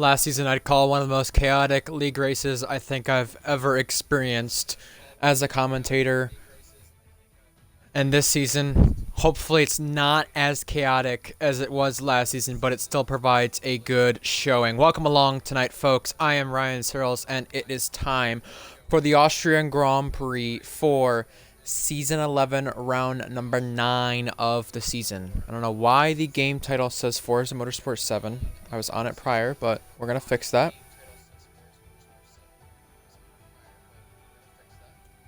Last season, I'd call one of the most chaotic league races I think I've ever experienced as a commentator. And this season, hopefully, it's not as chaotic as it was last season, but it still provides a good showing. Welcome along tonight, folks. I am Ryan Searles, and it is time for the Austrian Grand Prix for Season 11, round number 9 of the season. I don't know why the game title says Forza Motorsport 7. I was on it prior, but we're going to fix that.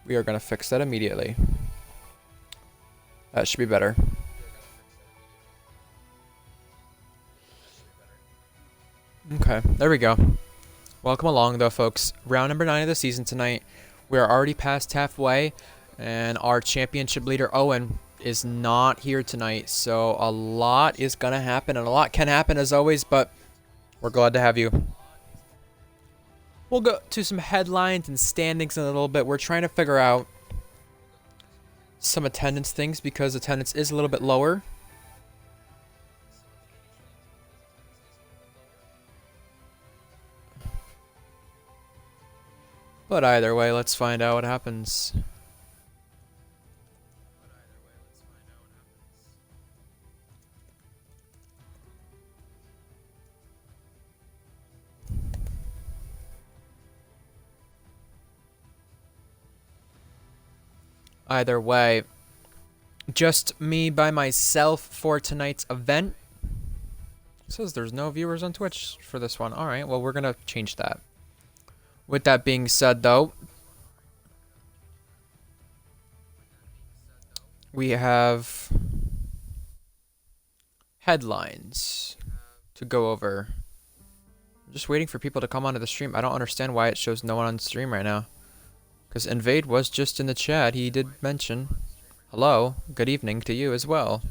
We are going to fix that immediately. That should be better. Okay, there we go. Welcome along, though, folks. Round number 9 of the season tonight. We are already past halfway, and our championship leader, Owen, is not here tonight. So a lot is going to happen, and a lot can happen as always, but we're glad to have you. We'll go to some headlines and standings in a little bit. We're trying to figure out some attendance things because attendance is a little bit lower. But either way, let's find out what happens. Either way, just me by myself for tonight's event. It says there's no viewers on Twitch for this one. All right, well, we're going to change that. With that being said, though, we have headlines to go over. I'm just waiting for people to come onto the stream. I don't understand why it shows no one on stream right now. Because Invade was just in the chat. He did mention hello, good evening to you as well.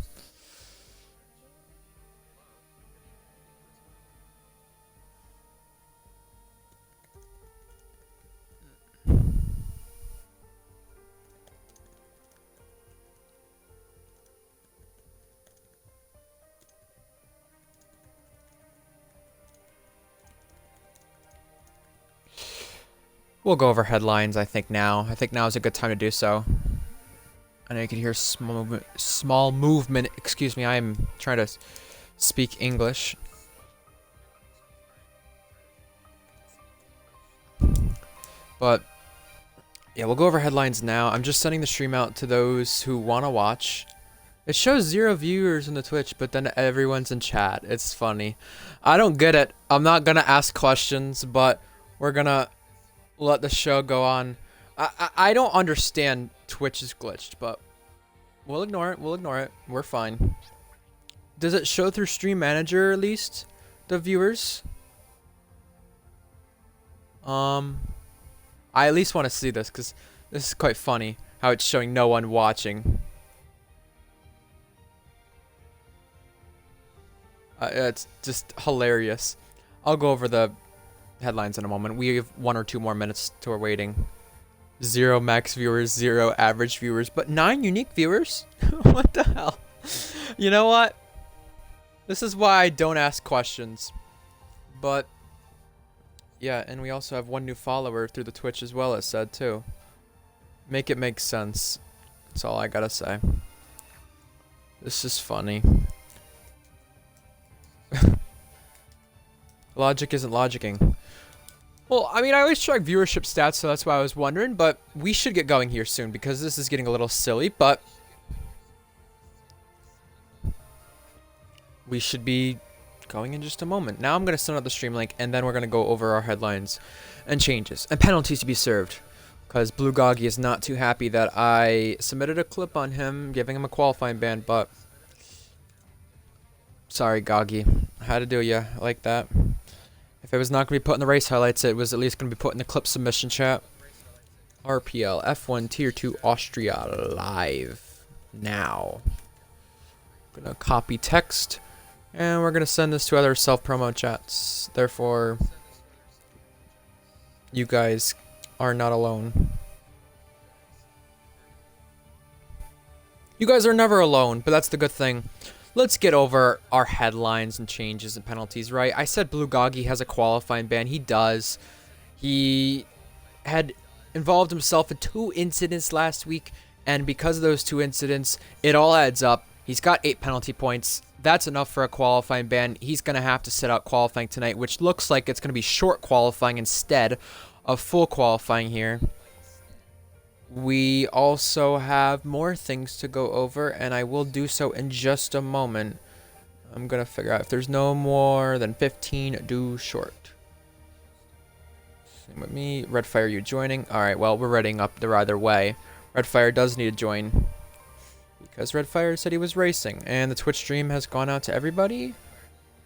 We'll go over headlines, I think now. I think now is a good time to do so. I know you can hear small movement. Excuse me, I'm trying to speak English. But, yeah, we'll go over headlines now. I'm just sending the stream out to those who want to watch. It shows 0 viewers in the Twitch, but then everyone's in chat. It's funny. I don't get it. I'm not going to ask questions, but we're going to let the show go on. I don't understand Twitch is glitched, but we'll ignore it. We'll ignore it. We're fine. Does it show through Stream Manager at least? The viewers? I at least want to see this because this is quite funny how it's showing no one watching. It's just hilarious. I'll go over the headlines in a moment. We have 1 or 2 more minutes to our waiting. 0 max viewers, 0 average viewers, but 9 unique viewers? What the hell? You know what? This is why I don't ask questions. But yeah, and we also have 1 new follower through the Twitch as well, it said too. Make it make sense. That's all I gotta say. This is funny. Logic isn't logicking. Well, I mean, I always track viewership stats, so that's why I was wondering, but we should get going here soon because this is getting a little silly, but we should be going in just a moment. Now I'm going to send out the stream link, and then we're going to go over our headlines and changes and penalties to be served because Blue Goggy is not too happy that I submitted a clip on him, giving him a qualifying ban, but sorry, Goggy. I had to do you like that. If it was not going to be put in the race highlights, it was at least going to be put in the clip submission chat. RPL F1 Tier 2 Austria live now. Going to copy text, and we're going to send this to other self-promo chats. Therefore, you guys are not alone. You guys are never alone, but that's the good thing. let's get over our headlines and changes and penalties, right? I said Blue Goggy has a qualifying ban. He does. He had involved himself in 2 incidents last week, and because of those 2 incidents, it all adds up. He's got 8 penalty points. That's enough for a qualifying ban. He's going to have to sit out qualifying tonight, which looks like it's going to be short qualifying instead of full qualifying here. We also have more things to go over, and I will do so in just a moment. I'm going to figure out if there's no more than 15, do short. Same with me. Redfire, you joining? Alright, well, we're readying up the either way. Redfire does need to join, because Redfire said he was racing, and the Twitch stream has gone out to everybody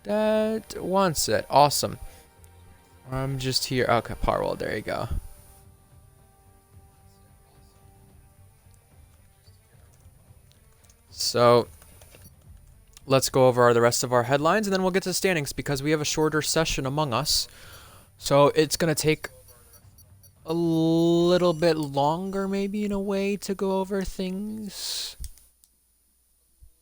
that wants it. Awesome. I'm just here. Okay, Parwell, there you go. So, let's go over the rest of our headlines, and then we'll get to the standings, because we have a shorter session among us. So, it's going to take a little bit longer, maybe, in a way, to go over things.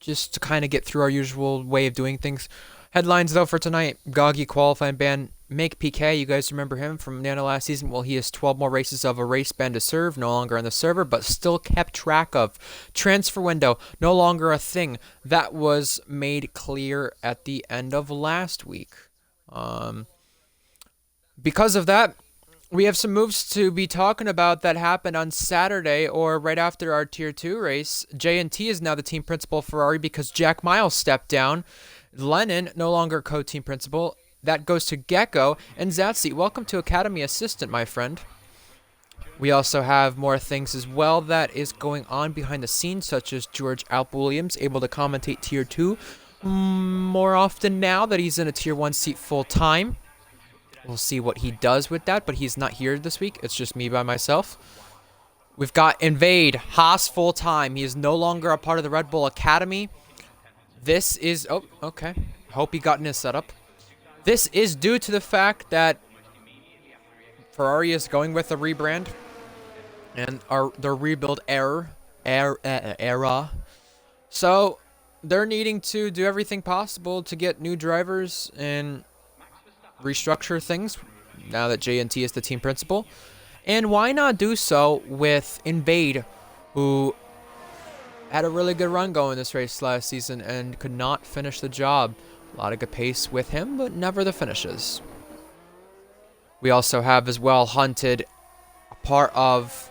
Just to kind of get through our usual way of doing things. Headlines, though, for tonight. Goggy qualifying ban. Make PK, you guys remember him from the end of last season? Well, he has 12 more races of a race ban to serve. No longer on the server, but still kept track of. Transfer window, no longer a thing. That was made clear at the end of last week. Because of that, we have some moves to be talking about that happened on Saturday or right after our Tier 2 race. J&T is now the team principal for Ferrari because Jack Miles stepped down. Lennon, no longer co-team principal. That goes to Gecko. And Zatsy, welcome to Academy Assistant, my friend. We also have more things as well that is going on behind the scenes, such as George Alp Williams, able to commentate Tier 2 more often now that he's in a Tier 1 seat full-time. We'll see what he does with that, but he's not here this week. It's just me by myself. We've got Invade, Haas full-time. He is no longer a part of the Red Bull Academy. This is... Oh, okay. Hope he got in his setup. This is due to the fact that Ferrari is going with a rebrand and their rebuild era. So they're needing to do everything possible to get new drivers and restructure things now that J&T is the team principal. And why not do so with Invade, who had a really good run going this race last season and could not finish the job. A lot of good pace with him, but never the finishes. We also have as well Hunted, a part of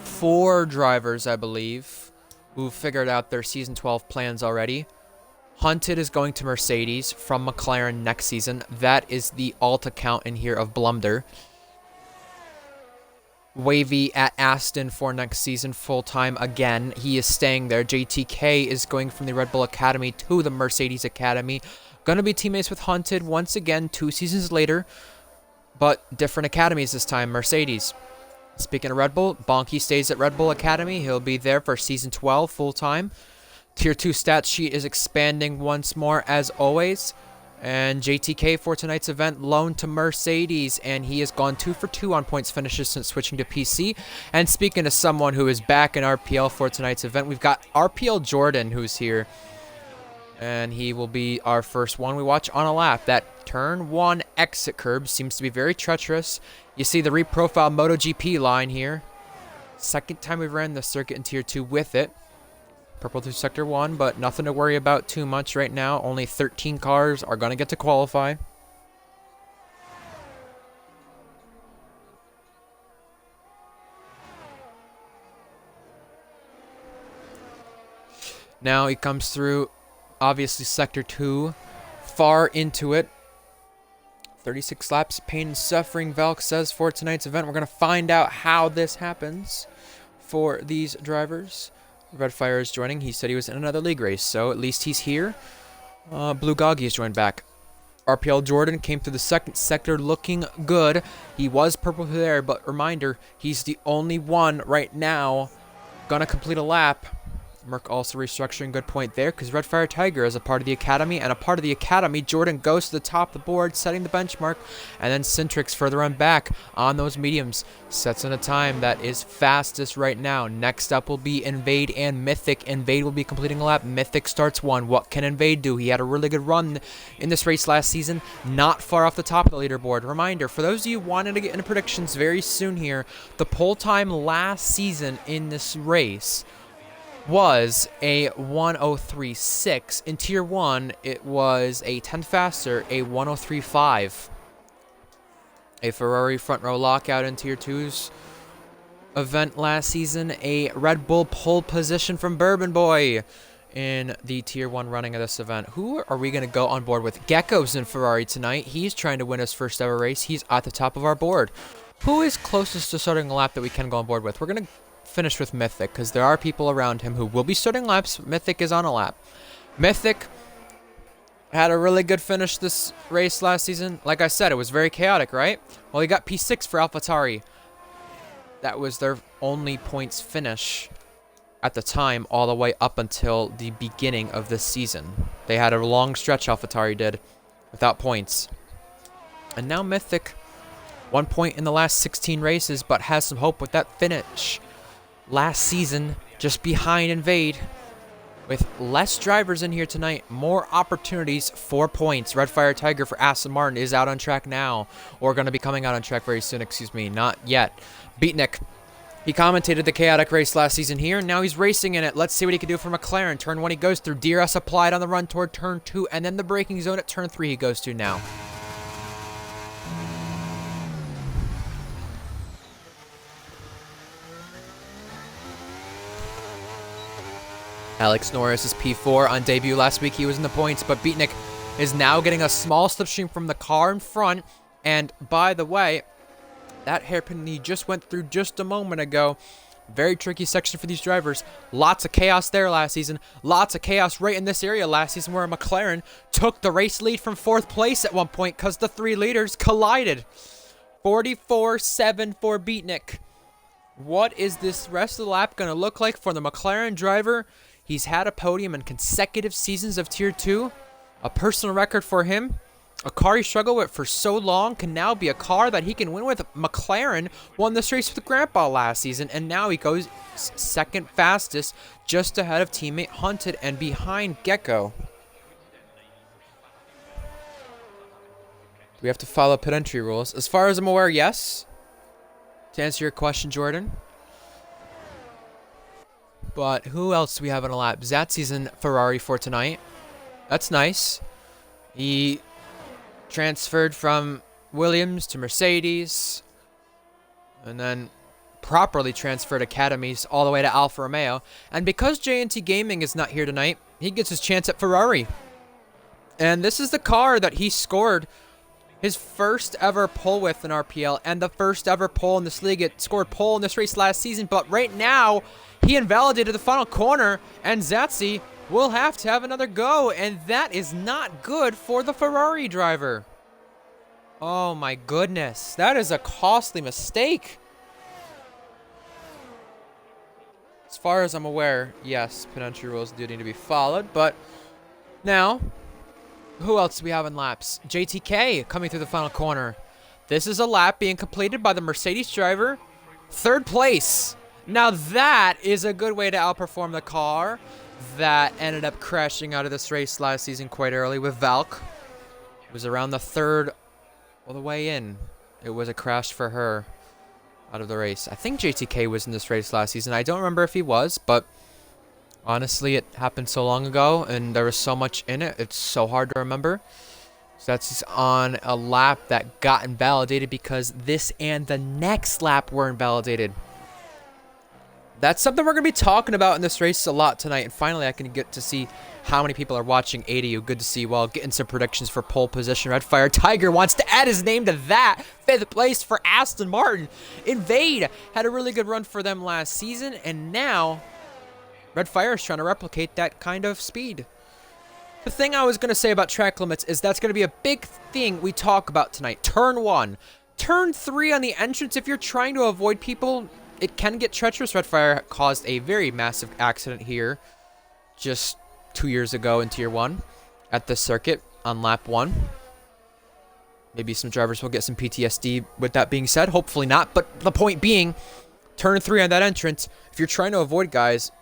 4 drivers, I believe, who figured out their Season 12 plans already. Hunted is going to Mercedes from McLaren next season. That is the alt account in here of Blunder. Wavy at Aston for next season full-time again. He is staying there. JTK is going from the Red Bull Academy to the Mercedes Academy. Gonna be teammates with Hunted once again 2 seasons later, but different academies this time. Mercedes. Speaking of Red Bull, Bonky stays at Red Bull Academy. He'll be there for Season 12 full-time. Tier 2 stat sheet is expanding once more as always. And JTK for tonight's event loaned to Mercedes, and he has gone 2 for 2 on points finishes since switching to PC. And speaking of someone who is back in RPL for tonight's event, we've got RPL Jordan who's here. And he will be our first one we watch on a lap. That turn 1 exit curb seems to be very treacherous. You see the reprofile MotoGP line here. Second time we've ran the circuit in Tier 2 with it. Purple through Sector 1, but nothing to worry about too much right now. Only 13 cars are going to get to qualify. Now he comes through, obviously, Sector 2, far into it. 36 laps, pain and suffering, Valk says, for tonight's event. We're going to find out how this happens for these drivers. Redfire is joining. He said he was in another league race, so at least he's here. Blue Goggy has joined back. RPL Jordan came through the second sector looking good. He was purple there, but reminder, he's the only one right now gonna complete a lap Merc also restructuring, good point there, because Red Fire Tiger is a part of the Academy, and a part of the Academy, Jordan goes to the top of the board, setting the benchmark, and then Cintrix further on back on those mediums, sets in a time that is fastest right now. Next up will be Invade and Mythic. Invade will be completing a lap. Mythic starts one. What can Invade do? He had a really good run in this race last season, not far off the top of the leaderboard. Reminder, for those of you wanting to get into predictions very soon here, the pole time last season in this race was a 1:03.6. In Tier 1, it was a 10 faster, a 1:03.5. A Ferrari front row lockout in Tier 2's event last season. A Red Bull pole position from Bourbon Boy in the Tier 1 running of this event. Who are we going to go on board with? Gecko's in Ferrari tonight. He's trying to win his first ever race. He's at the top of our board. Who is closest to starting a lap that we can go on board with? We're going to finish with Mythic, because there are people around him who will be starting laps. Mythic is on a lap. Mythic had a really good finish this race last season. Like I said, it was very chaotic, right? Well, he got P6 for AlphaTauri. That was their only points finish at the time, all the way up until the beginning of this season. They had a long stretch, AlphaTauri did, without points. And now Mythic, 1 point in the last 16 races, but has some hope with that finish last season, just behind Invade. With less drivers in here tonight, more opportunities for points. Red Fire Tiger for Aston Martin is out on track now, or going to be coming out on track very soon, excuse me, not yet. Beatnik, he commentated the chaotic race last season here, and now he's racing in it. Let's see what he can do for McLaren. Turn 1 he goes through, DRS applied on the run toward turn 2, and then the braking zone at turn 3 he goes to now. Alex Norris is P4 on debut last week. He was in the points, but Beatnik is now getting a small slipstream from the car in front. And by the way, that hairpin he just went through just a moment ago. Very tricky section for these drivers. Lots of chaos there last season. Lots of chaos right in this area last season, where McLaren took the race lead from 4th place at one point because the 3 leaders collided. 44-7 for Beatnik. What is this rest of the lap going to look like for the McLaren driver? He's had a podium in consecutive seasons of Tier 2. A personal record for him. A car he struggled with for so long can now be a car that he can win with. McLaren won this race with Grandpa last season, and now he goes second fastest, just ahead of teammate Hunted and behind Gecko. We have to follow pit entry rules. As far as I'm aware, yes. To answer your question, Jordan. But who else do we have on a lap? Zatzi's in Ferrari for tonight. That's nice. He transferred from Williams to Mercedes, and then properly transferred academies all the way to Alfa Romeo. And because JNT Gaming is not here tonight, he gets his chance at Ferrari. And this is the car that he scored his first ever pole with in RPL, and the first ever pole in this league. It scored pole in this race last season, but right now, he invalidated the final corner, and Zatzi will have to have another go, and that is not good for the Ferrari driver. Oh my goodness, that is a costly mistake. As far as I'm aware, yes, pit entry rules do need to be followed, but now, who else do we have in laps? JTK coming through the final corner. This is a lap being completed by the Mercedes driver. 3rd place. Now that is a good way to outperform the car that ended up crashing out of this race last season quite early with Valk. It was around the 3rd all the way in. It was a crash for her out of the race. I think JTK was in this race last season. I don't remember if he was, but honestly, it happened so long ago, and there was so much in it. It's so hard to remember. So that's on a lap that got invalidated because this and the next lap were invalidated. That's something we're going to be talking about in this race a lot tonight. And finally, I can get to see how many people are watching. 80, good to see. Well, getting some predictions for pole position. Red Fire Tiger wants to add his name to that. 5th place for Aston Martin. Invade had a really good run for them last season, and now Red Fire is trying to replicate that kind of speed. The thing I was going to say about track limits is that's going to be a big thing we talk about tonight. Turn 1. Turn 3 on the entrance, if you're trying to avoid people, it can get treacherous. Red Fire caused a very massive accident here just 2 years ago in Tier 1 at the circuit on lap 1. Maybe some drivers will get some PTSD with that being said. Hopefully not. But the point being, turn 3 on that entrance, if you're trying to avoid guys,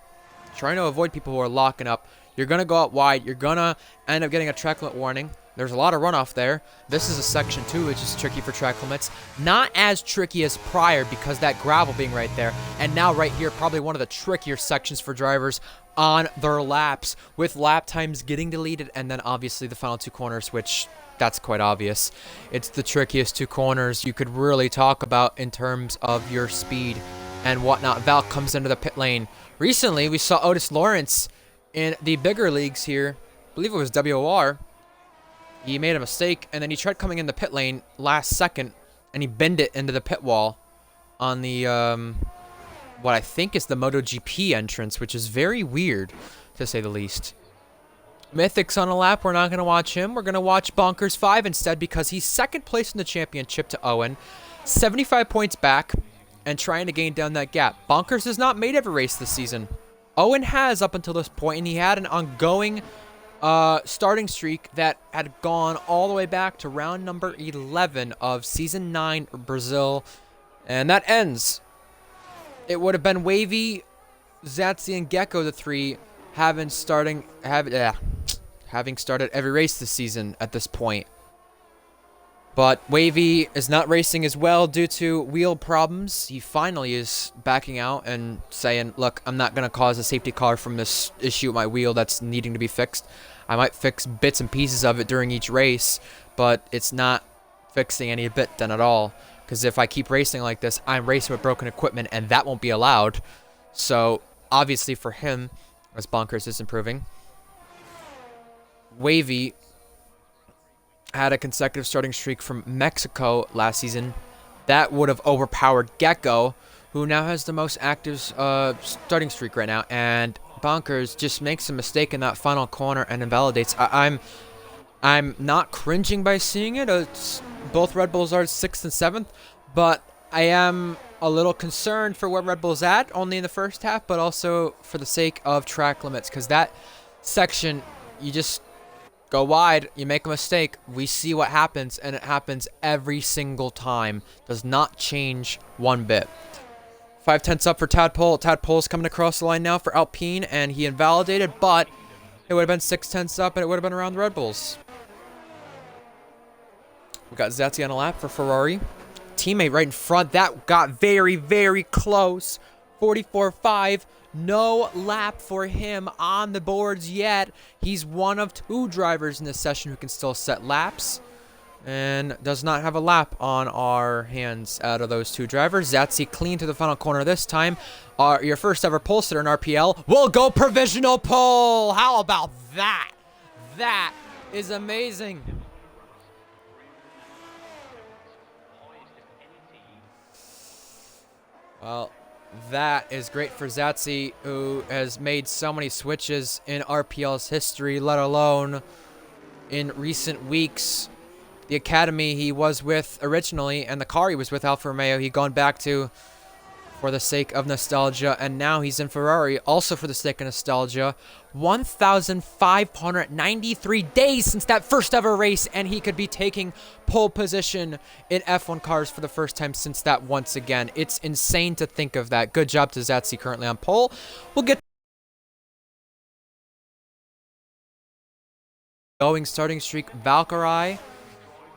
trying to avoid people who are locking up, you're going to go out wide. You're going to end up getting a track limit warning. There's a lot of runoff there. This is a section 2, which is tricky for track limits. Not as tricky as prior because that gravel being right there. And now right here, probably one of the trickier sections for drivers on their laps, with lap times getting deleted, and then obviously the final 2 corners, which that's quite obvious. It's the trickiest 2 corners you could really talk about in terms of your speed and whatnot. Val comes into the pit lane. Recently, we saw Otis Lawrence in the bigger leagues here. I believe it was WOR. He made a mistake, and then he tried coming in the pit lane last second, and he bent it into the pit wall on the, what I think is the MotoGP entrance, which is very weird, to say the least. Mythic's on a lap. We're not going to watch him. We're going to watch Bonkers 5 instead because he's second place in the championship to Owen. 75 points back and trying to gain down that gap. Bonkers has not made every race this season. Owen has up until this point, and he had an ongoing starting streak that had gone all the way back to round number 11 of Season 9 Brazil. And that ends. It would have been Wavy, Zatsi, and Gecko, the 3, having started every race this season at this point. But Wavy is not racing as well due to wheel problems. He finally is backing out and saying, look, I'm not going to cause a safety car from this issue with my wheel that's needing to be fixed. I might fix bits and pieces of it during each race, but it's not fixing any bit then at all. Because if I keep racing like this, I'm racing with broken equipment, and that won't be allowed. So, obviously for him, as Bonkers is improving, Wavy had a consecutive starting streak from Mexico last season. That would have overpowered Gecko, who now has the most active starting streak right now. And Bonkers just makes a mistake in that final corner and invalidates. I'm not cringing by seeing it. It's, both Red Bulls are 6th and 7th, but I am a little concerned for where Red Bull's at, only in the first half, but also for the sake of track limits, because that section, you just go wide, you make a mistake, we see what happens, and it happens every single time. Does not change one bit. 5/10 up for Tadpole. Tadpole's coming across the line now for Alpine, and he invalidated, but it would have been 6/10 up, and it would have been around the Red Bulls. We got Zazzi on a lap for Ferrari. Teammate right in front. That got very, very close. 44.5. No lap for him on the boards yet. He's one of 2 drivers in this session who can still set laps, and does not have a lap on our hands out of those 2 drivers. Zatsi clean to the final corner this time. Your first ever pole sitter in RPL will go provisional pole. How about that? That is amazing. Well, that is great for Zatsi, who has made so many switches in RPL's history, let alone in recent weeks. The academy he was with originally, and the car he was with, Alfa Romeo, he'd gone back to for the sake of nostalgia, and now he's in Ferrari, also for the sake of nostalgia. 1,593 days since that first ever race, and he could be taking pole position in F1 cars for the first time since that once again. It's insane to think of that. Good job to Zatsi currently on pole. We'll get going starting streak. Valkyrie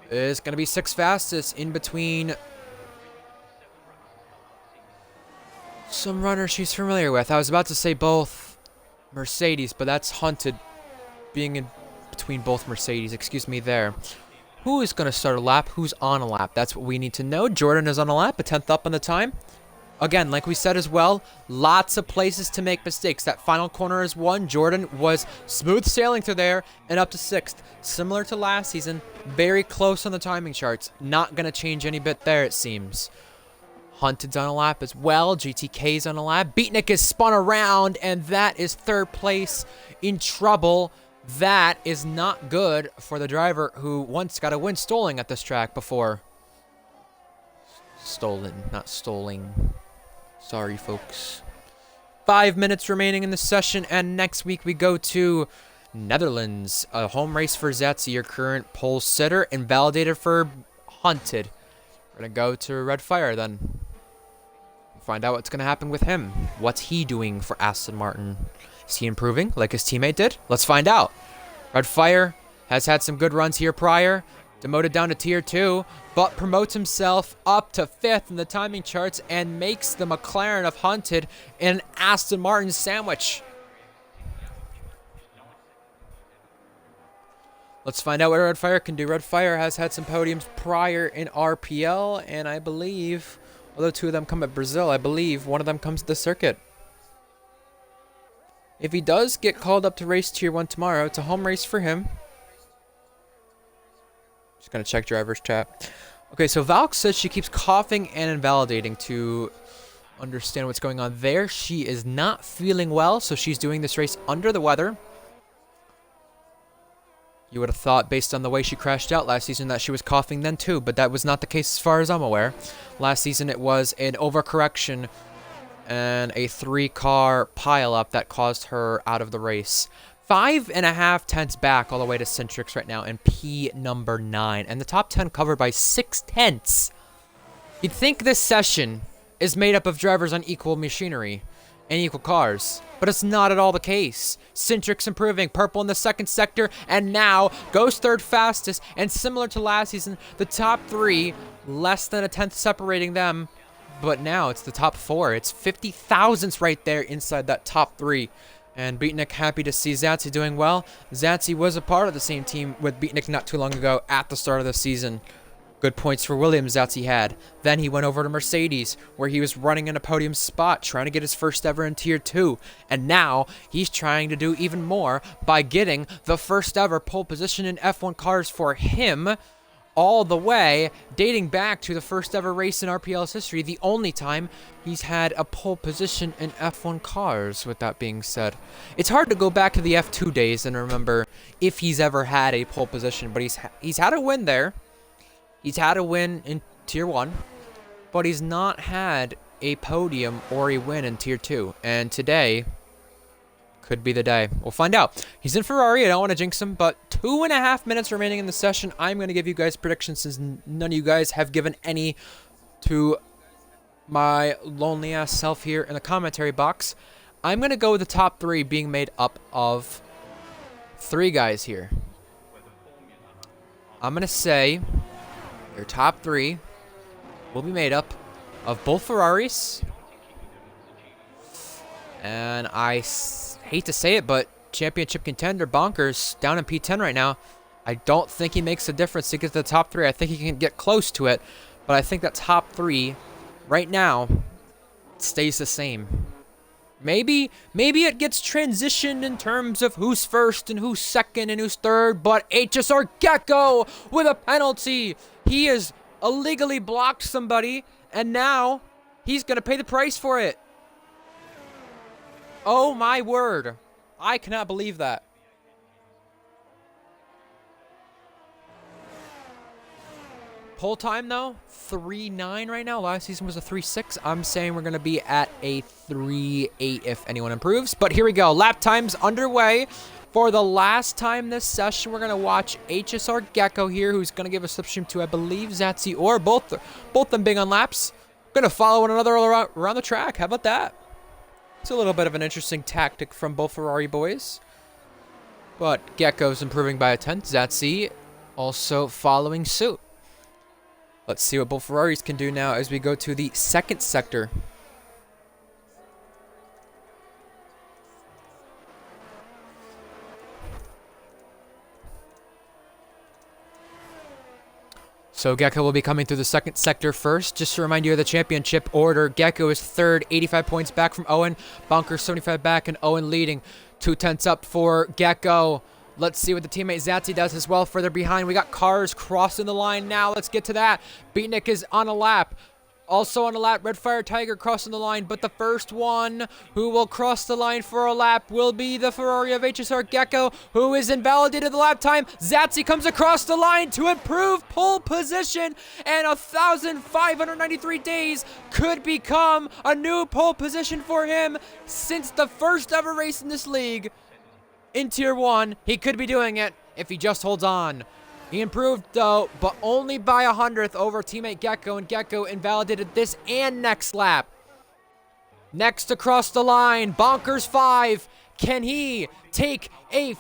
is going to be 6th fastest in between some runners she's familiar with. I was about to say both Mercedes, but that's Hunted being in between both Mercedes. Excuse me there. Who is going to start a lap? Who's on a lap? That's what we need to know. Jordan is on a lap, a 10th up on the time. Again, like we said as well, lots of places to make mistakes. That final corner is one. Jordan was smooth sailing through there and up to 6th. Similar to last season, very close on the timing charts. Not going to change any bit there, it seems. Hunted's on a lap as well. GTK's on a lap. Beatnik is spun around, and that is 3rd place in trouble. That is not good for the driver who once got a win stoling at this track before. Stolen, not stoling. Sorry, folks. 5 minutes remaining in the session, and next week we go to Netherlands. A home race for Zetzi, your current pole sitter, invalidated for Hunted. We're going to go to Red Fire then. Find out what's going to happen with him. What's he doing for Aston Martin? Is he improving like his teammate did? Let's find out. Red Fire has had some good runs here prior. Demoted down to tier 2, but promotes himself up to 5th in the timing charts and makes the McLaren of Hunted an Aston Martin sandwich. Let's find out what Red Fire can do. Red Fire has had some podiums prior in RPL, and I believe, although 2 of them come at Brazil, I believe one of them comes to the circuit. If he does get called up to race tier 1 tomorrow, it's a home race for him. Just gonna check driver's chat. Okay, so Valk says she keeps coughing and invalidating. To understand what's going on there, she is not feeling well, so she's doing this race under the weather. You would have thought, based on the way she crashed out last season, that she was coughing then too, but that was not the case as far as I'm aware. Last season it was an overcorrection and a 3-car pileup that caused her out of the race. 5.5 tenths back all the way to Centrix right now in P number 9. And the top 10 covered by 6 tenths. You'd think this session is made up of drivers on equal machinery and equal cars. But it's not at all the case. Centrix improving, purple in the 2nd sector, and now goes 3rd fastest. And similar to last season, the top 3, less than a tenth separating them. But now it's the top 4. It's 50 thousandths right there inside that top 3. And Beatnik happy to see Zetzi doing well. Zetzi was a part of the same team with Beatnik not too long ago at the start of the season. Good points for Williams Zetzi had. Then he went over to Mercedes, where he was running in a podium spot, trying to get his first ever in tier 2. And now he's trying to do even more by getting the first ever pole position in F1 cars for him, all the way dating back to the first ever race in RPL's history, the only time he's had a pole position in F1 cars. With that being said, it's hard to go back to the F2 days and remember if he's ever had a pole position, but he's had a win there. He's had a win in tier 1, but he's not had a podium or a win in tier 2. And today could be the day. We'll find out. He's in Ferrari. I don't want to jinx him, but 2.5 minutes remaining in the session. I'm going to give you guys predictions since none of you guys have given any to my lonely ass self here in the commentary box. I'm going to go with the top 3 being made up of 3 guys here. I'm going to say your top 3 will be made up of both Ferraris. And I hate to say it, but championship contender Bonkers down in P10 right now. I don't think he makes a difference to get to the top 3. I think he can get close to it, but I think that top 3 right now stays the same. Maybe it gets transitioned in terms of who's first and who's second and who's third, but HSR Gecko with a penalty. He has illegally blocked somebody, and now he's going to pay the price for it. Oh my word. I cannot believe that. Pole time though, 3.9 right now. Last season was a 3.6. I'm saying we're going to be at a 3.8 if anyone improves. But here we go. Lap times underway. For the last time this session, we're going to watch HSR Gecko here, who's going to give a slipstream to, I believe, Zetzi or both them being on laps. Going to follow one another around the track. How about that? It's a little bit of an interesting tactic from both Ferrari boys. But Gecko's improving by a tenth. Zetzi also following suit. Let's see what both Ferraris can do now as we go to the 2nd sector. So Gecko will be coming through the 2nd sector first. Just to remind you of the championship order, Gecko is 3rd, 85 points back from Owen. Bonker 75 back and Owen leading. 2 tenths up for Gecko. Let's see what the teammate Zetzi does as well. Further behind, we got cars crossing the line now. Let's get to that. Beatnik is on a lap. Also on a lap, Red Fire Tiger crossing the line, but the first one who will cross the line for a lap will be the Ferrari of HSR Gecko, who is invalidated the lap time. Zatsi comes across the line to improve pole position, and 1,593 days could become a new pole position for him since the first ever race in this league. In Tier 1, he could be doing it if he just holds on. He improved, though, but only by 100th over teammate Gecko, and Gecko invalidated this and next lap. Next across the line, Bonkers 5. Can he take a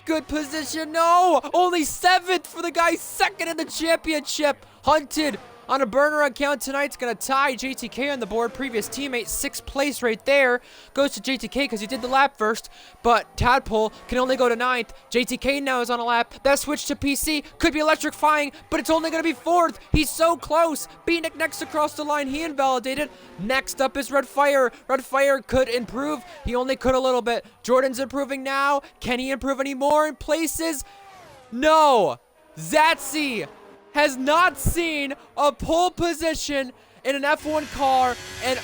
good position? No! Only 7th for the guy second in the championship. Hunted on a burner account tonight's going to tie JTK on the board. Previous teammate, 6th place right there. Goes to JTK because he did the lap first, but Tadpole can only go to 9th. JTK now is on a lap. That switch to PC could be electrifying, but it's only going to be 4th. He's so close. Beatnik next across the line. He invalidated. Next up is Red Fire. Red Fire could improve. He only could a little bit. Jordan's improving now. Can he improve any more in places? No. Zatsi has not seen a pole position in an F1 car in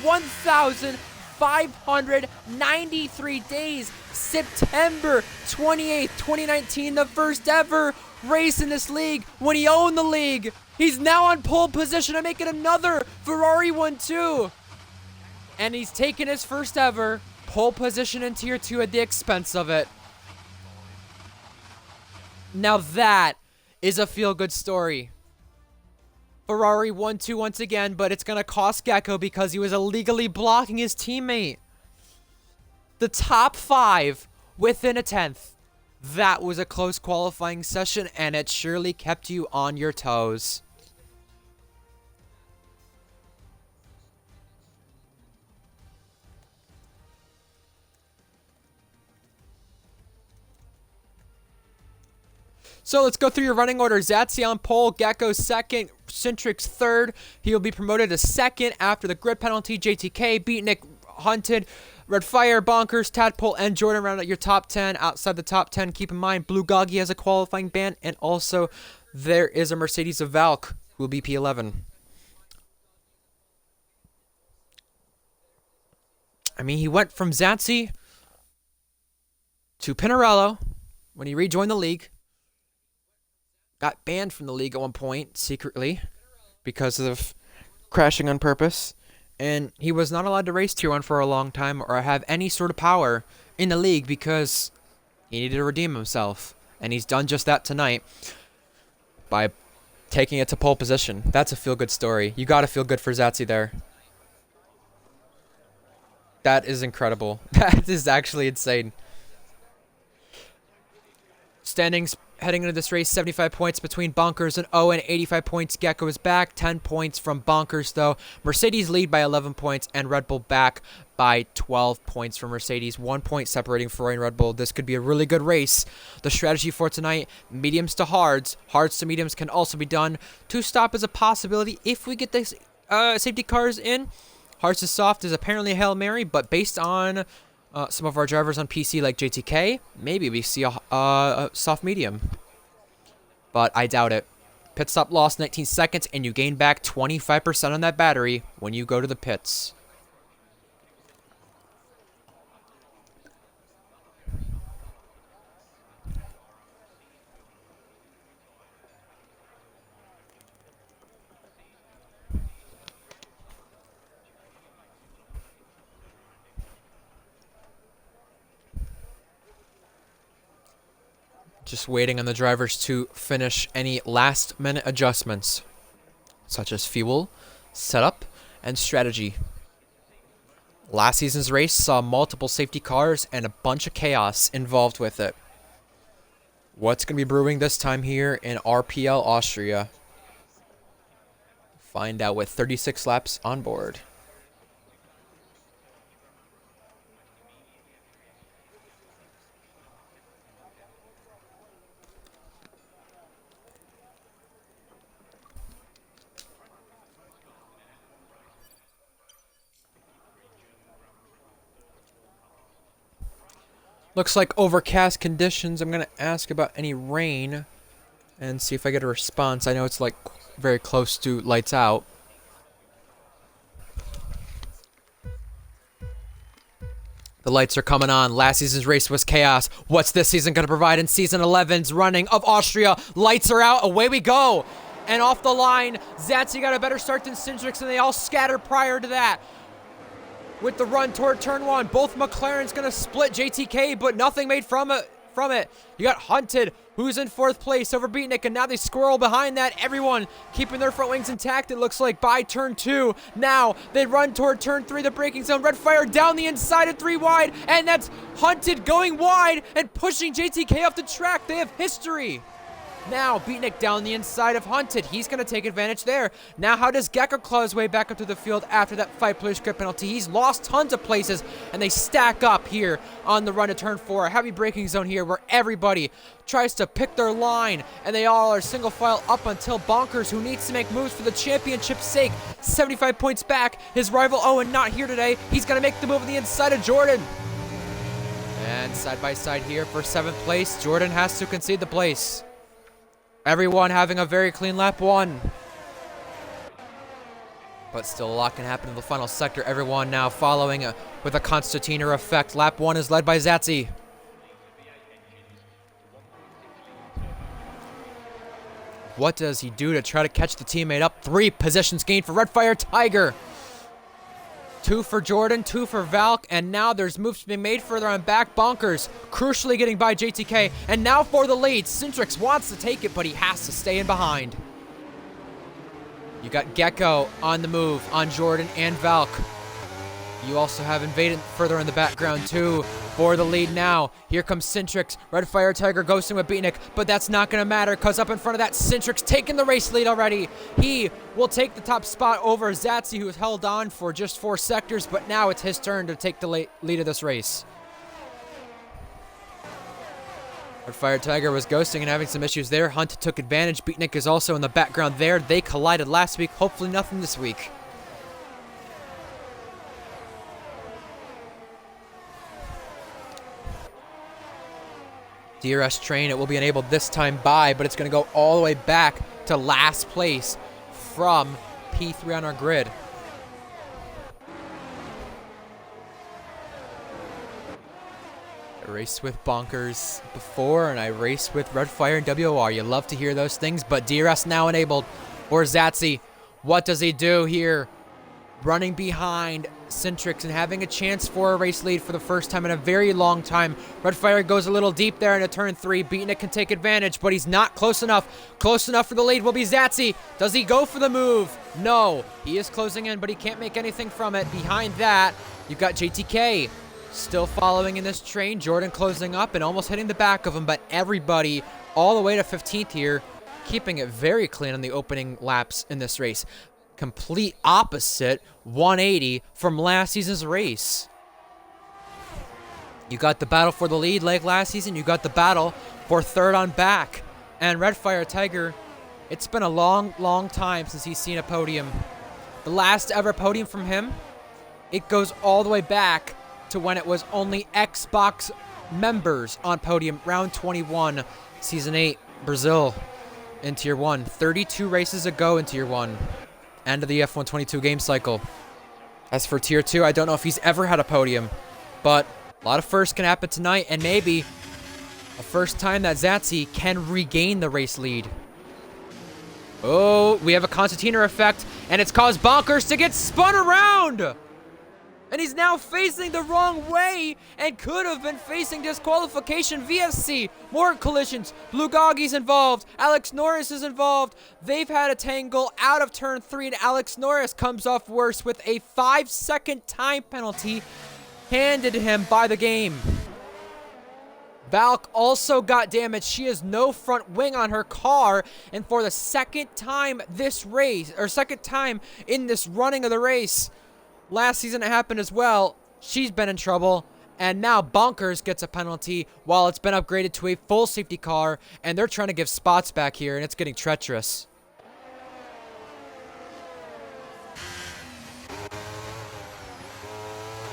1,593 days. September 28th, 2019, the first ever race in this league when he owned the league. He's now on pole position and making another Ferrari 1-2. And he's taken his first ever pole position in Tier 2 at the expense of it. Now that is a feel-good story. Ferrari 1-2 once again, but it's going to cost Gecko because he was illegally blocking his teammate. The top 5 within a 10th. That was a close qualifying session, and it surely kept you on your toes. So let's go through your running order. Zatsi on pole, Gecko second, Centrix third. He'll be promoted to second after the grid penalty. JTK, Beatnik, Hunted, Red Fire, Bonkers, Tadpole, and Jordan round out your top 10. Outside the top 10, keep in mind, Blue Goggy has a qualifying ban, and also there is a Mercedes of Valk who will be P11. I mean, he went from Zatsi to Pinarello when he rejoined the league. Got banned from the league at one point, secretly, because of crashing on purpose. And he was not allowed to race Tier 1 for a long time or have any sort of power in the league because he needed to redeem himself. And he's done just that tonight by taking it to pole position. That's a feel-good story. You gotta feel good for Zatsi there. That is incredible. That is actually insane. Standings heading into this race, 75 points between Bonkers and Owen, 85 points. Gecko is back, 10 points from Bonkers, though. Mercedes lead by 11 points, and Red Bull back by 12 points from Mercedes. 1 point separating Ferrari and Red Bull. This could be a really good race. The strategy for tonight, mediums to hards. Hards to mediums can also be done. Two-stop is a possibility if we get the safety cars in. Hards to soft is apparently a Hail Mary, but based on some of our drivers on PC like JTK, maybe we see a soft medium. But I doubt it. Pit stop lost 19 seconds, and you gain back 25% on that battery when you go to the pits. Just waiting on the drivers to finish any last-minute adjustments, such as fuel, setup, and strategy. Last season's race saw multiple safety cars and a bunch of chaos involved with it. What's going to be brewing this time here in RPL Austria? Find out with 36 laps on board. Looks like overcast conditions. I'm going to ask about any rain and see if I get a response. I know it's like very close to lights out. The lights are coming on. Last season's race was chaos. What's this season going to provide in season 11's running of Austria? Lights are out. Away we go. And off the line, Zatsi got a better start than Cindrix, and they all scattered prior to that. With the run toward turn one, both McLarens going to split JTK, but nothing made from it. You got Hunted, who's in 4th place over Beatnik, and now they squirrel behind that. Everyone keeping their front wings intact, it looks like, by turn 2. Now they run toward turn 3, the braking zone. Red Fire down the inside of 3 wide, and that's Hunted going wide and pushing JTK off the track. They have history. Now, Beatnik down the inside of Hunted. He's going to take advantage there. Now, how does Gecko claw his way back up to the field after that 5-player script penalty? He's lost tons of places, and they stack up here on the run to turn 4. A heavy braking zone here where everybody tries to pick their line, and they all are single file up until Bonkers, who needs to make moves for the championship's sake. 75 points back. His rival Owen not here today. He's going to make the move on the inside of Jordan. And side by side here for 7th place. Jordan has to concede the place. Everyone having a very clean lap 1. But still a lot can happen in the final sector. Everyone now following with a concertina effect. Lap 1 is led by Zatsi. What does he do to try to catch the teammate up? 3 positions gained for Red Fire Tiger. 2 for Jordan, 2 for Valk, and now there's moves being made further on back. Bonkers crucially getting by JTK, and now for the lead. Cindrix wants to take it, but he has to stay in behind. You got Gecko on the move on Jordan and Valk. You also have Invaded further in the background too for the lead now. Here comes Cindrix. Red Fire Tiger ghosting with Beatnik, but that's not going to matter because up in front of that, Cindrix taking the race lead already. He will take the top spot over Zatsi, who has held on for just 4 sectors, but now it's his turn to take the lead of this race. Red Fire Tiger was ghosting and having some issues there. Hunt took advantage. Beatnik is also in the background there. They collided last week. Hopefully nothing this week. DRS train, it will be enabled this time by, but it's going to go all the way back to last place from P3 on our grid. I raced with Bonkers before, and I raced with Red Fire and WOR. You love to hear those things, but DRS now enabled for Zatsi. What does he do here? Running behind Cindrix and having a chance for a race lead for the first time in a very long time. Red Fire goes a little deep there into turn 3. Beatnik can take advantage, but he's not close enough. Close enough for the lead will be Zatsi. Does he go for the move? No. He is closing in, but he can't make anything from it. Behind that, you've got JTK still following in this train. Jordan closing up and almost hitting the back of him, but everybody all the way to 15th here, keeping it very clean on the opening laps in this race. Complete opposite 180 from last season's race. You got the battle for the lead like last season. You got the battle for 3rd on back. And Red Fire Tiger, it's been a long time since he's seen a podium. The last ever podium from him, it goes all the way back to when it was only Xbox members on podium. Round 21, Season 8, Brazil in Tier 1. 32 races ago in Tier 1. End of the F122 game cycle. As for Tier 2, I don't know if he's ever had a podium, but a lot of firsts can happen tonight, and maybe a first time that Zatsi can regain the race lead. Oh, we have a concertina effect, and it's caused Bonkers to get spun around! And he's now facing the wrong way and could have been facing disqualification. VSC, more collisions. Blue Goggy's involved. Alex Norris is involved. They've had a tangle out of turn 3, and Alex Norris comes off worse with a 5-second time penalty handed to him by the game. Valk also got damaged. She has no front wing on her car, and for the second time this race, or second time in this running of the race, last season it happened as well. She's been in trouble, and now Bonkers gets a penalty while it's been upgraded to a full safety car, and they're trying to give spots back here, and it's getting treacherous.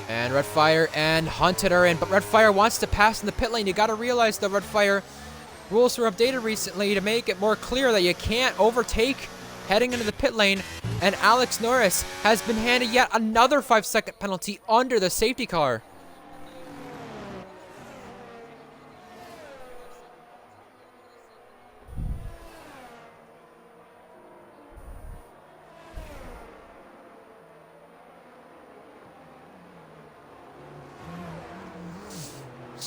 And Red Fire and Hunted are in, but Red Fire wants to pass in the pit lane. You got to realize the Red Fire rules were updated recently to make it more clear that you can't overtake heading into the pit lane, and Alex Norris has been handed yet another 5-second penalty under the safety car.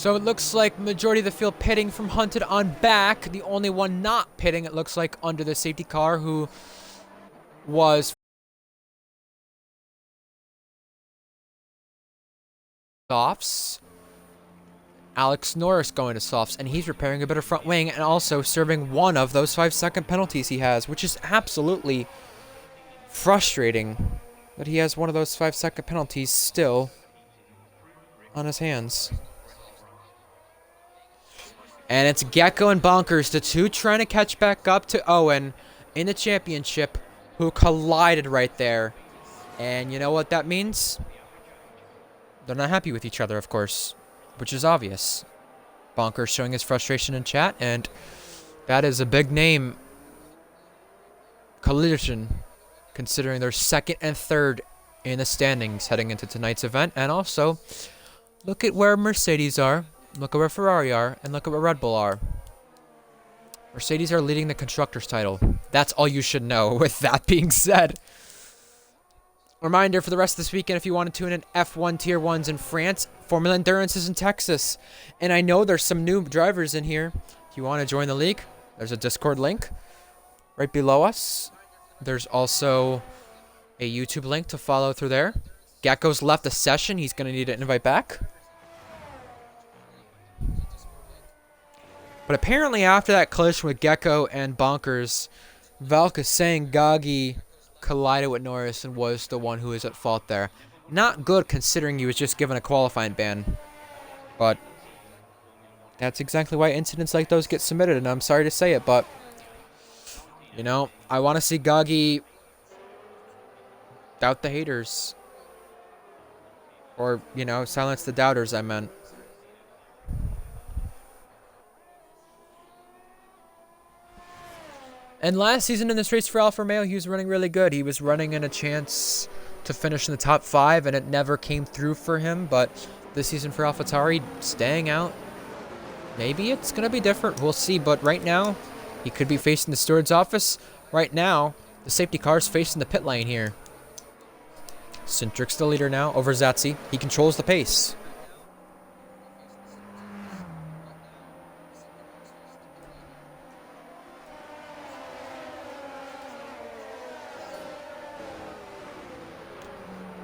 So it looks like majority of the field pitting from Hunted on back. The only one not pitting, it looks like, under the safety car, who was softs. Alex Norris going to softs, and he's repairing a bit of front wing and also serving one of those 5-second penalties he has, which is absolutely frustrating that he has one of those 5-second penalties still on his hands. And it's Gecko and Bonkers, the two trying to catch back up to Owen in the championship, who collided right there. And you know what that means? They're not happy with each other, of course, which is obvious. Bonkers showing his frustration in chat, and that is a big name collision, considering they're second and third in the standings heading into tonight's event. And also, look at where Mercedes are. Look at where Ferrari are, and look at where Red Bull are. Mercedes are leading the Constructors' title. That's all you should know, with that being said. Reminder for the rest of this weekend, if you want to tune in F1 Tier 1s in France, Formula Endurance is in Texas. And I know there's some new drivers in here. If you want to join the league, there's a Discord link right below us. There's also a YouTube link to follow through there. Gecko's left the session. He's going to need an invite back. But apparently after that collision with Gecko and Bonkers, Valk is saying Gagi collided with Norris and was the one who is at fault there. Not good considering he was just given a qualifying ban. But that's exactly why incidents like those get submitted, and I'm sorry to say it, but you know, I want to see Gagi doubt the haters. Or, you know, silence the doubters, I meant. And last season in this race for Alfa Romeo, he was running really good. He was running in a chance to finish in the top 5, and it never came through for him. But this season for AlphaTauri, staying out. Maybe it's going to be different. We'll see. But right now, he could be facing the steward's office. Right now, the safety car is facing the pit lane here. Centric's the leader now over Zatsi. He controls the pace.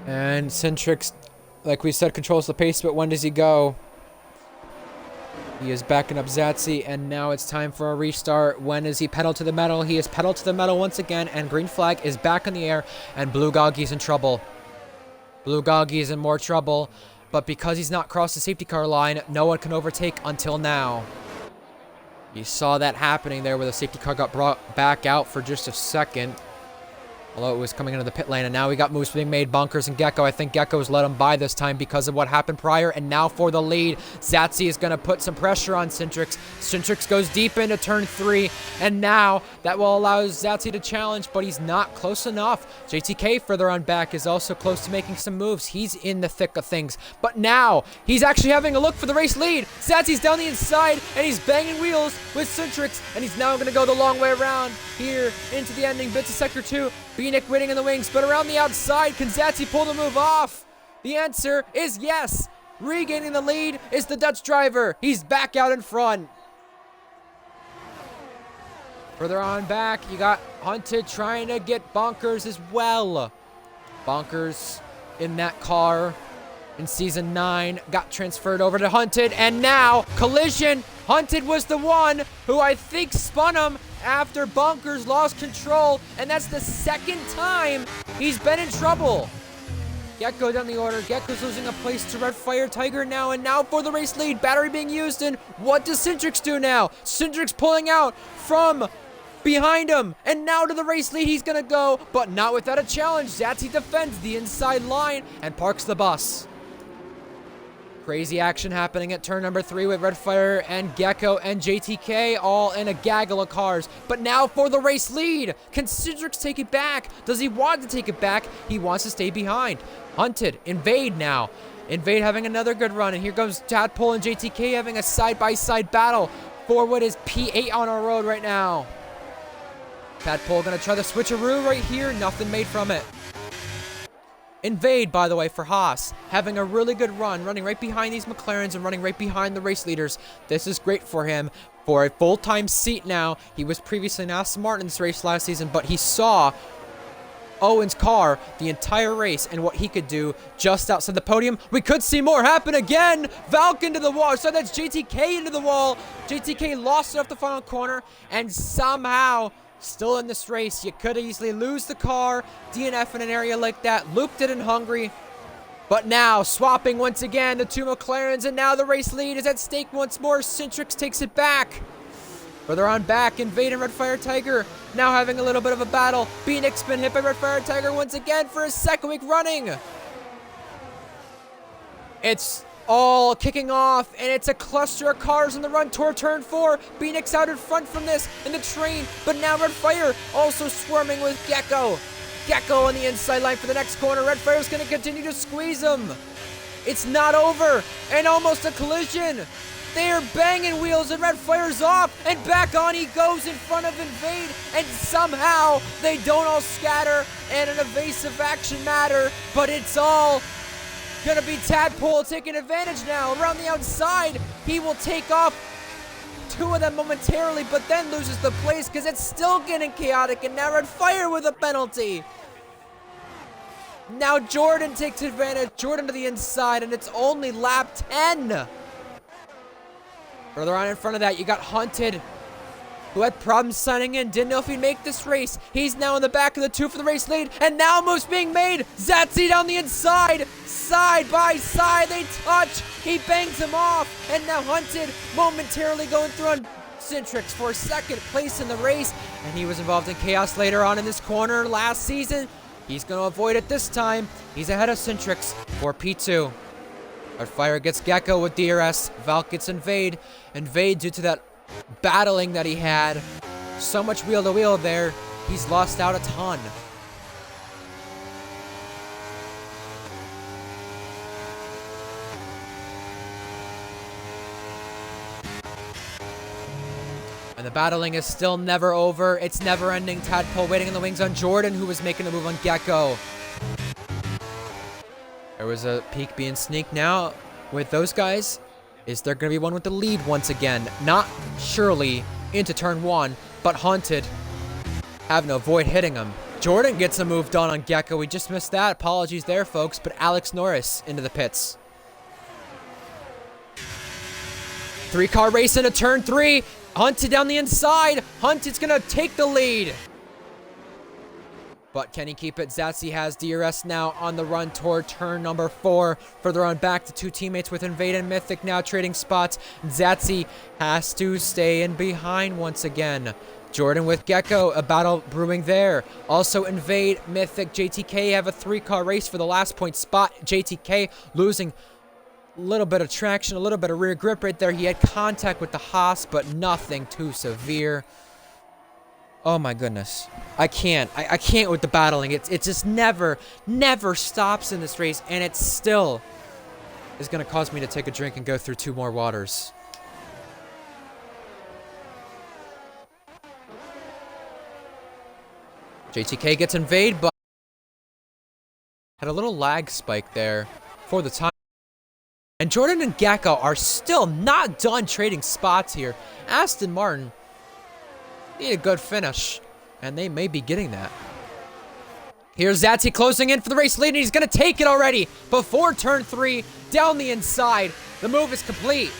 And Centrix, like we said, controls the pace, but when does he go? He is backing up Zatsi, and now it's time for a restart. When is he pedal to the metal? He is pedal to the metal once again, and green flag is back in the air, and Blue Goggy's in trouble. Blue Goggy is in more trouble, but because he's not crossed the safety car line, no one can overtake until now. You saw that happening there where the safety car got brought back out for just a second. Although it was coming into the pit lane, and now we got moves being made. Bonkers and Gecko. I think Gecko's let him by this time because of what happened prior. And now for the lead, Zatsi is going to put some pressure on Centrix. Centrix goes deep into turn 3, and now that will allow Zatsi to challenge, but he's not close enough. JTK further on back is also close to making some moves. He's in the thick of things, but now he's actually having a look for the race lead. Zatsi's down the inside, and he's banging wheels with Centrix, and he's now going to go the long way around here into the ending bits of Sector 2. Beanick waiting in the wings, but around the outside, can Zatsi pull the move off? The answer is yes. Regaining the lead is the Dutch driver. He's back out in front. Further on back, you got Hunted trying to get Bonkers as well. Bonkers in that car in Season 9 got transferred over to Hunted, and now collision. Hunted was the one who I think spun him after Bonkers lost control, and that's the second time he's been in trouble. Gecko down the order. Gecko's losing a place to Red Fire Tiger now, and now for the race lead. Battery being used, and what does Centrix do now? Centrix pulling out from behind him, and now to the race lead he's gonna go, but not without a challenge. Zatsi defends the inside line and parks the bus. Crazy action happening at turn number 3 with Red Fire and Gecko and JTK all in a gaggle of cars. But now for the race lead. Can Centrix take it back? Does he want to take it back? He wants to stay behind. Hunted. Invade now. Invade having another good run. And here comes Tadpole and JTK having a side-by-side battle for what is P8 on our road right now. Tadpole going to try the switcheroo right here. Nothing made from it. Invade, by the way, for Haas, having a really good run, running right behind these McLarens and running right behind the race leaders. This is great for him for a full-time seat now. He was previously an Aston Martin in this race last season, but he saw Owen's car the entire race and what he could do just outside the podium. We could see more happen again. Valk into the wall. So that's JTK into the wall. JTK lost it off the final corner, and somehow still in this race. You could easily lose the car, DNF in an area like that. Luke did in Hungary. But now, swapping once again, the two McLarens, and now the race lead is at stake once more. Centrix takes it back. Further on back, Invade and Red Fire Tiger now having a little bit of a battle. Phoenix been hit by Red Fire Tiger once again for his second week running. It's all kicking off, and it's a cluster of cars on the run toward turn 4. Phoenix out in front from this in the train, but now Red Fire also swarming with Gecko. Gecko on the inside line for the next corner. Red Fire's going to continue to squeeze him. It's not over, and almost a collision. They are banging wheels, and Red Fire's off, and back on he goes in front of Invade, and somehow they don't all scatter, and an evasive action matter, but it's all gonna be Tadpole taking advantage now. Around the outside, he will take off two of them momentarily, but then loses the place because it's still getting chaotic, and now Red Fire with a penalty. Now Jordan takes advantage, Jordan to the inside, and it's only lap 10. Further on in front of that, you got Hunted, who had problems signing in, didn't know if he'd make this race. He's now in the back of the two for the race lead, and now moves being made. Zatsy down the inside, side by side, they touch. He bangs him off, and now Hunted momentarily going through on Centrix for second place in the race, and he was involved in chaos later on in this corner last season. He's going to avoid it this time. He's ahead of Centrix for P2. Red Fire gets Gecko with DRS. Valk gets Invade. Invade, due to that battling that he had, so much wheel to wheel there, he's lost out a ton. And the battling is still never over. It's never ending. Tadpole waiting in the wings on Jordan, who was making a move on Gecko. There was a peek being sneaked now with those guys. Is there going to be one with the lead once again? Not surely into turn 1, but Hunted having to avoid hitting him. Jordan gets a move done on Gecko. We just missed that. Apologies there, folks. But Alex Norris into the pits. 3-car race into turn 3. Hunted down the inside. Hunted's going to take the lead. But can he keep it? Zatsy has DRS now on the run toward turn number 4. Further on back, the two teammates with Invade and Mythic now trading spots. Zatsy has to stay in behind once again. Jordan with Gecko, a battle brewing there. Also Invade, Mythic, JTK have a 3-car race for the last point spot. JTK losing a little bit of traction, a little bit of rear grip right there. He had contact with the Haas, but nothing too severe. Oh my goodness. I can't with the battling. It just never stops in this race, and it still is going to cause me to take a drink and go through 2 more waters. JTK gets Invade, but had a little lag spike there for the time. And Jordan and Gecko are still not done trading spots here. Aston Martin need a good finish, and they may be getting that. Here's Zatsy closing in for the race lead, and he's going to take it already before turn 3, down the inside. The move is complete.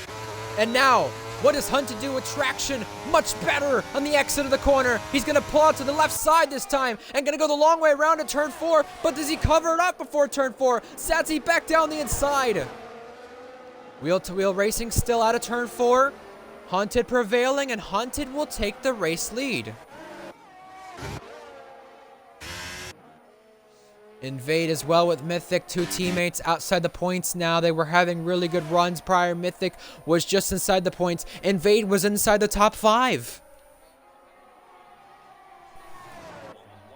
And now, what does Hunted do with traction? Much better on the exit of the corner. He's going to pull out to the left side this time, and going to go the long way around to turn 4, but does he cover it up before turn 4? Zatsy back down the inside. Wheel-to-wheel racing still out of turn 4. Hunted prevailing, and Hunted will take the race lead. Invade as well with Mythic, 2 teammates outside the points now. They were having really good runs prior. Mythic was just inside the points. Invade was inside the top 5.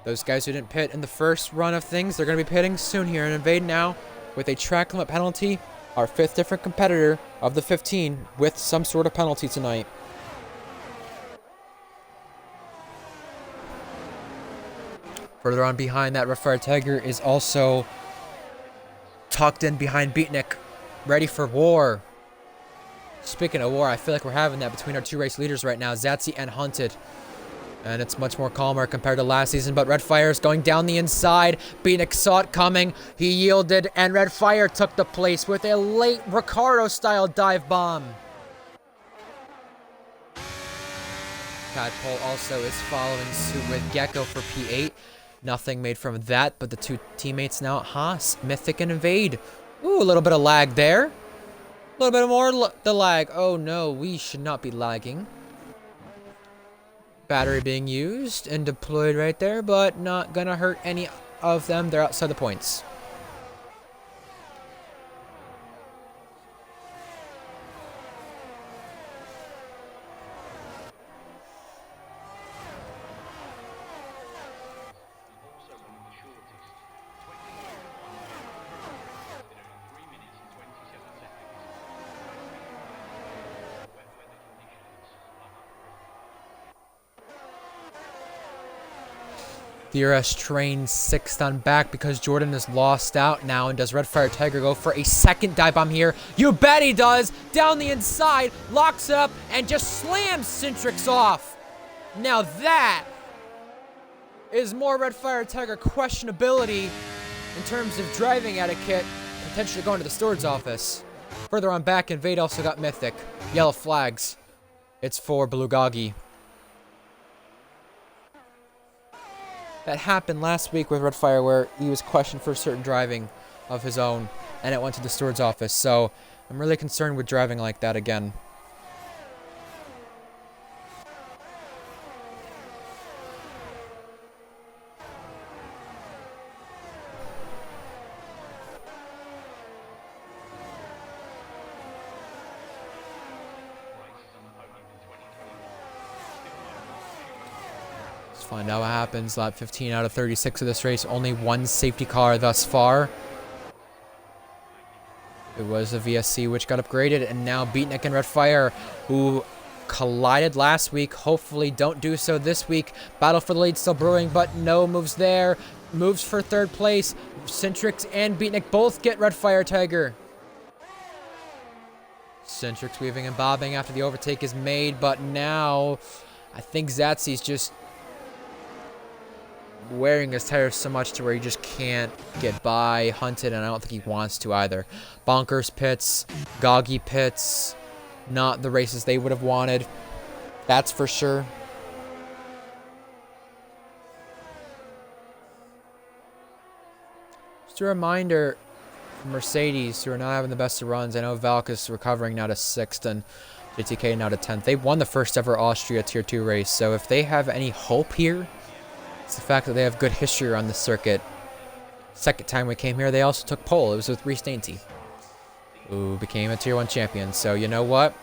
Those guys who didn't pit in the first run of things, they're going to be pitting soon here. And Invade now with a track limit penalty. Our 5th different competitor of the 15 with some sort of penalty tonight. Further on behind that, Red Fire Tiger is also tucked in behind Beatnik, ready for war. Speaking of war, I feel like we're having that between our two race leaders right now, Zatsy and Hunted. And it's much more calmer compared to last season, but Red Fire is going down the inside. Beatnik saw it coming. He yielded, and Red Fire took the place with a late Ricardo-style dive bomb. Tadpole also is following suit with Gecko for P8. Nothing made from that, but the two teammates now at Haas, Mythic and Invade. Ooh, a little bit of lag there. A little bit more the lag. Oh no, we should not be lagging. Battery being used and deployed right there, but not gonna hurt any of them. They're outside the points. DRS train 6th on back because Jordan is lost out now. And does Red Fire Tiger go for a second dive bomb here? You bet he does. Down the inside, locks it up, and just slams Centrix off. Now that is more Red Fire Tiger questionability in terms of driving etiquette, potentially going to the steward's office. Further on back, Invade also got Mythic. Yellow flags. It's for Bulgogi. That happened last week with Red Fire where he was questioned for certain driving of his own, and it went to the steward's office. So I'm really concerned with driving like that again. Find out what happens. Lap 15 out of 36 of this race. Only one safety car thus far. It was the VSC which got upgraded, and now Beatnik and Red Fire, who collided last week, hopefully don't do so this week. Battle for the lead still brewing, but no moves there. Moves for third place. Centrix and Beatnik both get Red Fire Tiger. Centrix weaving and bobbing after the overtake is made, but now I think Zatsy's just wearing his tires so much to where he just can't get by Hunted, and I don't think he wants to either. Bonkers pits, Goggy pits, not the races they would have wanted. That's for sure. Just a reminder for Mercedes, who are not having the best of runs. I know Valk is recovering now to 6th and JTK now to 10th. They won the first ever Austria Tier 2 race, so if they have any hope here, it's the fact that they have good history on the circuit. Second time we came here, they also took pole. It was with Reese Dainty, who became a Tier 1 champion. So you know what?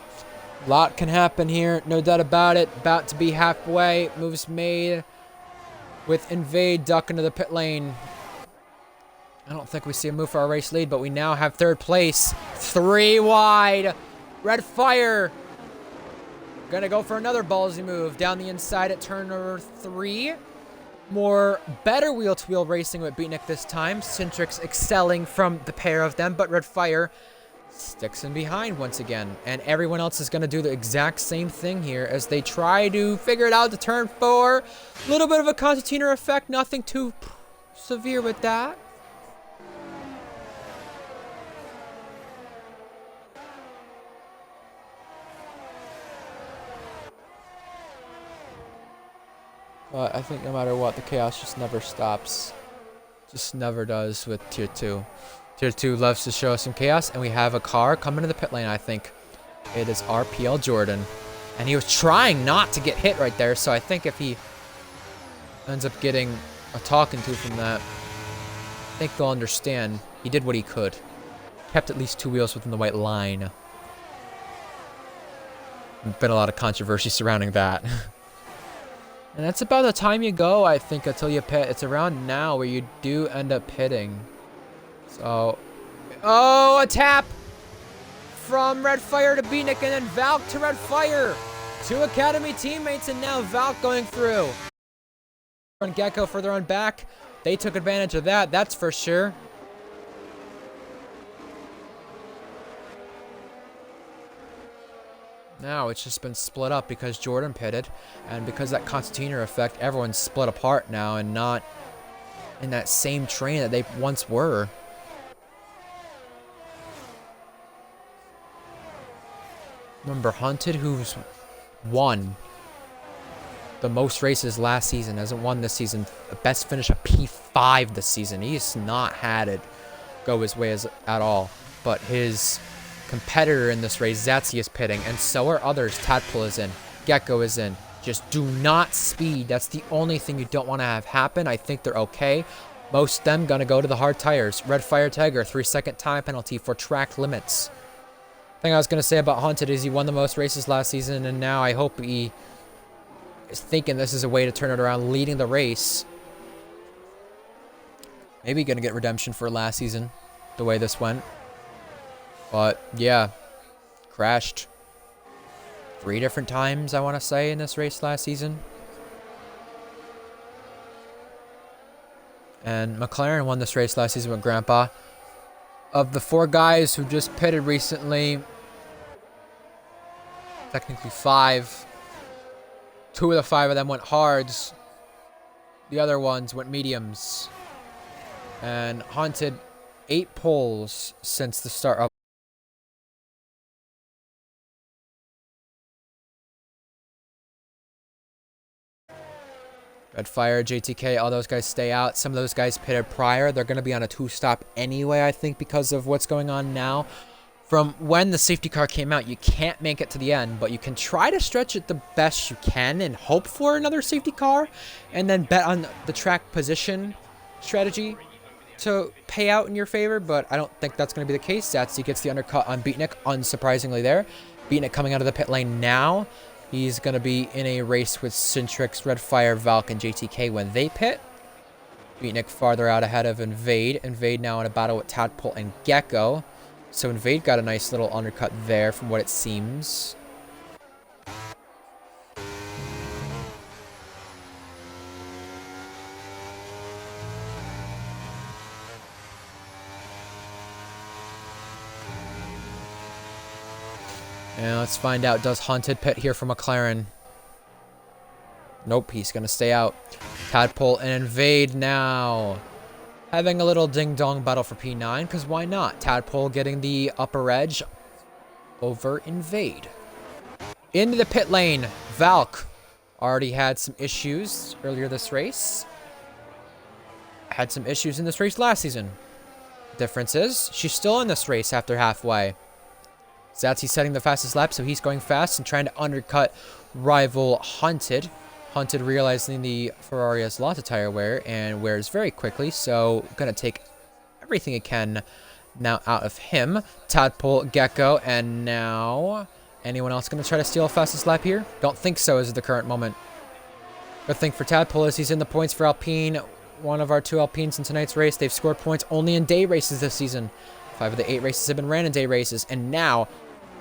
A lot can happen here, no doubt about it. About to be halfway. Moves made with Invade duck into the pit lane. I don't think we see a move for our race lead, but we now have third place. 3 wide. Red Fire gonna go for another ballsy move down the inside at turn number 3. More better wheel-to-wheel racing with Beatnik this time. Centrix excelling from the pair of them, but Red Fire sticks in behind once again. And everyone else is going to do the exact same thing here as they try to figure it out to turn 4. A little bit of a concertina effect, nothing too severe with that. But I think no matter what, the chaos just never stops. Just never does with Tier 2. Tier 2 loves to show us some chaos, and we have a car coming to the pit lane, I think. It is RPL Jordan. And he was trying not to get hit right there, so I think if he ends up getting a talking to from that, I think they'll understand he did what he could. Kept at least 2 wheels within the white line. There's been a lot of controversy surrounding that. And that's about the time you go, I think, until you pit. It's around now where you do end up pitting. So, oh, a tap from Red Fire to Beatnik, and then Valk to Red Fire. 2 Academy teammates, and now Valk going through. On Gecko further on back. They took advantage of that, that's for sure. Now it's just been split up because Jordan pitted, and because that concertina effect, everyone's split apart now and not in that same train that they once were. Remember, Hunted, who's won the most races last season, hasn't won this season. The best finish a P5 this season. He's not had it go his way at all. But his competitor in this race, Zatsy, is pitting, and so are others. Tadpole is in. Gecko is in. Just do not speed. That's the only thing you don't want to have happen. I think they're okay. Most of them gonna go to the hard tires. Red Fire Tiger, 3-second time penalty for track limits. Thing I was gonna say about Hunted is he won the most races last season, and now I hope he is thinking this is a way to turn it around, leading the race. Maybe gonna get redemption for last season, the way this went. But yeah, crashed 3 different times, I want to say, in this race last season. And McLaren won this race last season with Grandpa. Of the 4 guys who just pitted recently, technically 5. 2 of the 5 of them went hards. The other ones went mediums. And Hunted 8 poles since the start of Red Fire, JTK, all those guys stay out. Some of those guys pitted prior. They're going to be on a 2-stop anyway, I think, because of what's going on now. From when the safety car came out, you can't make it to the end, but you can try to stretch it the best you can and hope for another safety car, and then bet on the track position strategy to pay out in your favor, but I don't think that's going to be the case. Zatsy gets the undercut on Beatnik, unsurprisingly there. Beatnik coming out of the pit lane now. He's going to be in a race with Centrix, Red Fire, Valk, and JTK when they pit. Beatnik farther out ahead of Invade. Invade now in a battle with Tadpole and Gecko. So Invade got a nice little undercut there from what it seems. And let's find out, does Hunted pit here for McLaren? Nope, he's going to stay out. Tadpole and Invade now. Having a little ding-dong battle for P9, because why not? Tadpole getting the upper edge over Invade. Into the pit lane, Valk already had some issues earlier this race. Had some issues in this race last season. Difference is, she's still in this race after halfway. Zatsy setting the fastest lap, so he's going fast and trying to undercut rival Hunted. Hunted realizing the Ferrari has lots of tire wear and wears very quickly, so gonna take everything it can now out of him. Tadpole, Gecko, and now anyone else gonna try to steal fastest lap here? Don't think so as of the current moment. Good thing for Tadpole is he's in the points for Alpine. One of our 2 Alpines in tonight's race. They've scored points only in day races this season. 5 of the 8 races have been ran in day races, and now,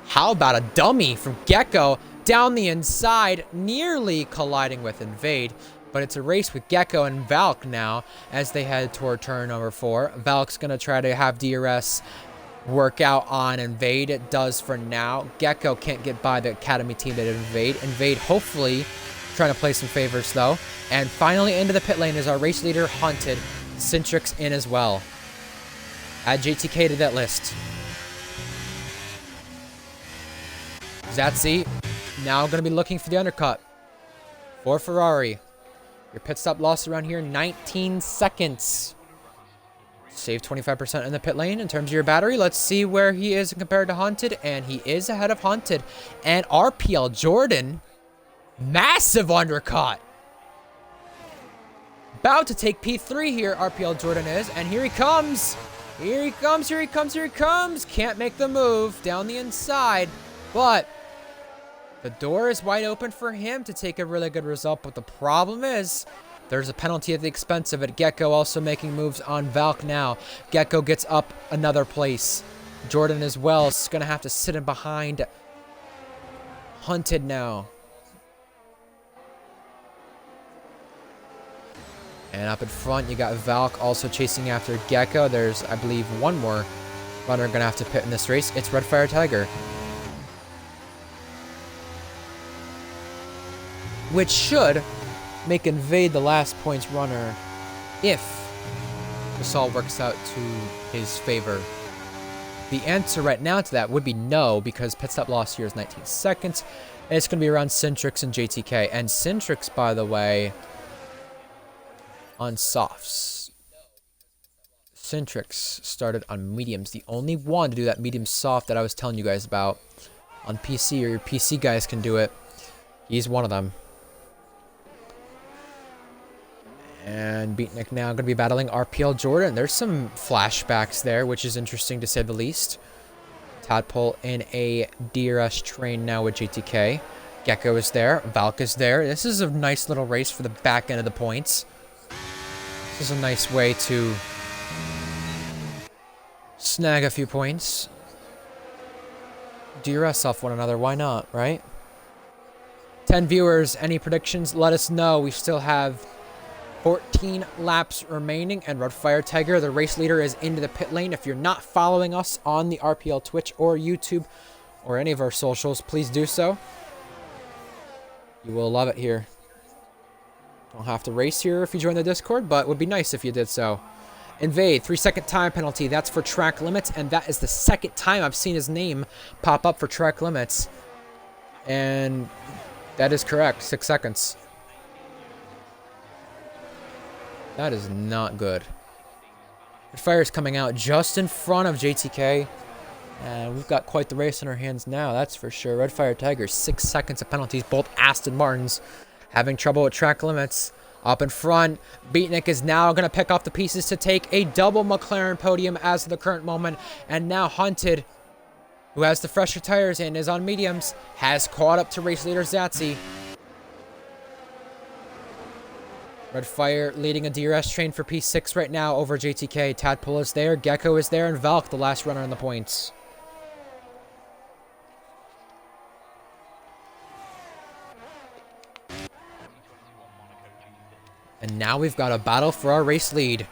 how about a dummy from Gecko down the inside, nearly colliding with Invade, but it's a race with Gecko and Valk now as they head toward turn number 4. Valk's going to try to have DRS work out on Invade. It does for now. Gecko can't get by the Academy team that Invade. Invade hopefully trying to play some favors though. And finally into the pit lane is our race leader, Hunted. Centrix in as well. Add JTK to that list. Zatsy now going to be looking for the undercut for Ferrari. Your pit stop loss around here, 19 seconds. Save 25% in the pit lane in terms of your battery. Let's see where he is compared to Hunted, and he is ahead of Hunted. And RPL Jordan, massive undercut. About to take P3 here, RPL Jordan is, and here he comes. Here he comes, here he comes, here he comes. Can't make the move down the inside, but the door is wide open for him to take a really good result, but the problem is there's a penalty at the expense of it. Gecko also making moves on Valk now. Gecko gets up another place. Jordan as well is going to have to sit in behind Hunted now. And up in front, you got Valk also chasing after Gecko. There's, I believe, one more runner going to have to pit in this race. It's Red Fire Tiger. which should make Invade the last points runner if this all works out to his favor. The answer right now to that would be no, because pit stop loss here is 19 seconds. And it's going to be around Centrix and JTK. And Centrix, by the way, on softs. Centrix started on mediums. The only one to do that medium soft that I was telling you guys about on PC, or your PC guys can do it. He's one of them. And Beatnik now going to be battling RPL Jordan. There's some flashbacks there, which is interesting to say the least. Tadpole in a DRS train now with JTK. Gecko is there. Valk is there. This is a nice little race for the back end of the points. This is a nice way to snag a few points. DRS off one another. Why not, right? 10 viewers. Any predictions? Let us know. We still have 14 laps remaining, and Redfire Tiger, the race leader, is into the pit lane. If you're not following us on the RPL Twitch or YouTube or any of our socials, please do so. You will love it here. Don't have to race here if you join the Discord, but it would be nice if you did so. Invade, 3-second time penalty. That's for track limits, and that is the second time I've seen his name pop up for track limits. And that is correct, 6 seconds. That is not good. Redfire is coming out just in front of JTK. And we've got quite the race in our hands now, that's for sure. Redfire Tigers, 6 seconds of penalties. Both Aston Martins having trouble with track limits. Up in front, Beatnik is now going to pick off the pieces to take a double McLaren podium as of the current moment. And now Hunted, who has the fresher tires and is on mediums, has caught up to race leader Zatsy. Redfire leading a DRS train for P6 right now over JTK. Tadpole is there, Gecko is there, and Valk, the last runner in the points. And now we've got a battle for our race lead.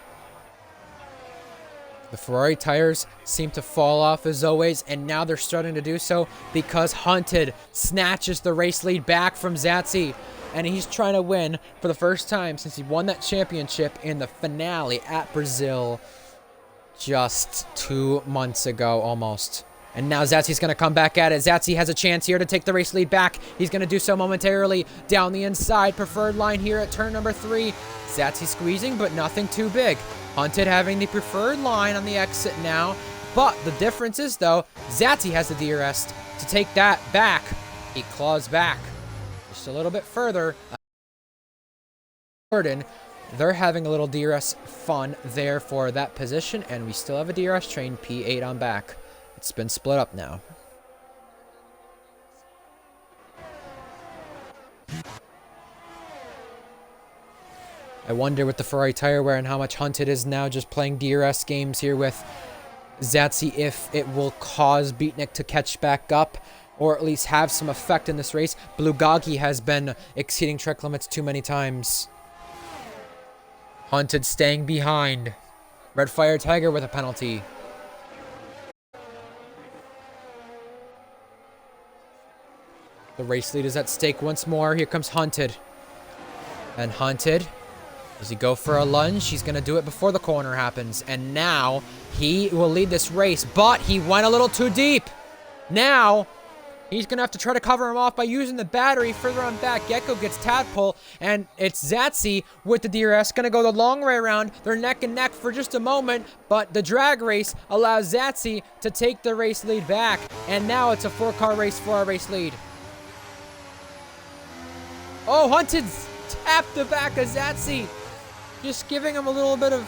The Ferrari tires seem to fall off as always, and now they're starting to do so because Hunted snatches the race lead back from Zatsy. And he's trying to win for the first time since he won that championship in the finale at Brazil just 2 months ago almost. And now Zatsy's going to come back at it. Zatsy has a chance here to take the race lead back. He's going to do so momentarily down the inside. Preferred line here at turn number 3. Zatsy squeezing, but nothing too big. Hunted having the preferred line on the exit now. But the difference is, though, Zatsy has the DRS to take that back. He claws back just a little bit further. Jordan, they're having a little DRS fun there for that position. And we still have a DRS train, P8 on back. It's been split up now. I wonder with the Ferrari tire wear and how much Hunted is now just playing DRS games here with Zatsy, if it will cause Beatnik to catch back up or at least have some effect in this race. Blugagi has been exceeding track limits too many times. Hunted staying behind. Redfire Tiger with a penalty. The race lead is at stake once more. Here comes Hunted. And Hunted, does he go for a lunge? He's going to do it before the corner happens. And now he will lead this race, but he went a little too deep. Now he's going to have to try to cover him off by using the battery further on back. Gecko gets Tadpole, and it's Zatsy with the DRS. Going to go the long way around. They're neck and neck for just a moment, but the drag race allows Zatsy to take the race lead back. And now it's a 4-car race for our race lead. Oh, Hunted's tapped the back of Zatsy. Just giving him a little bit of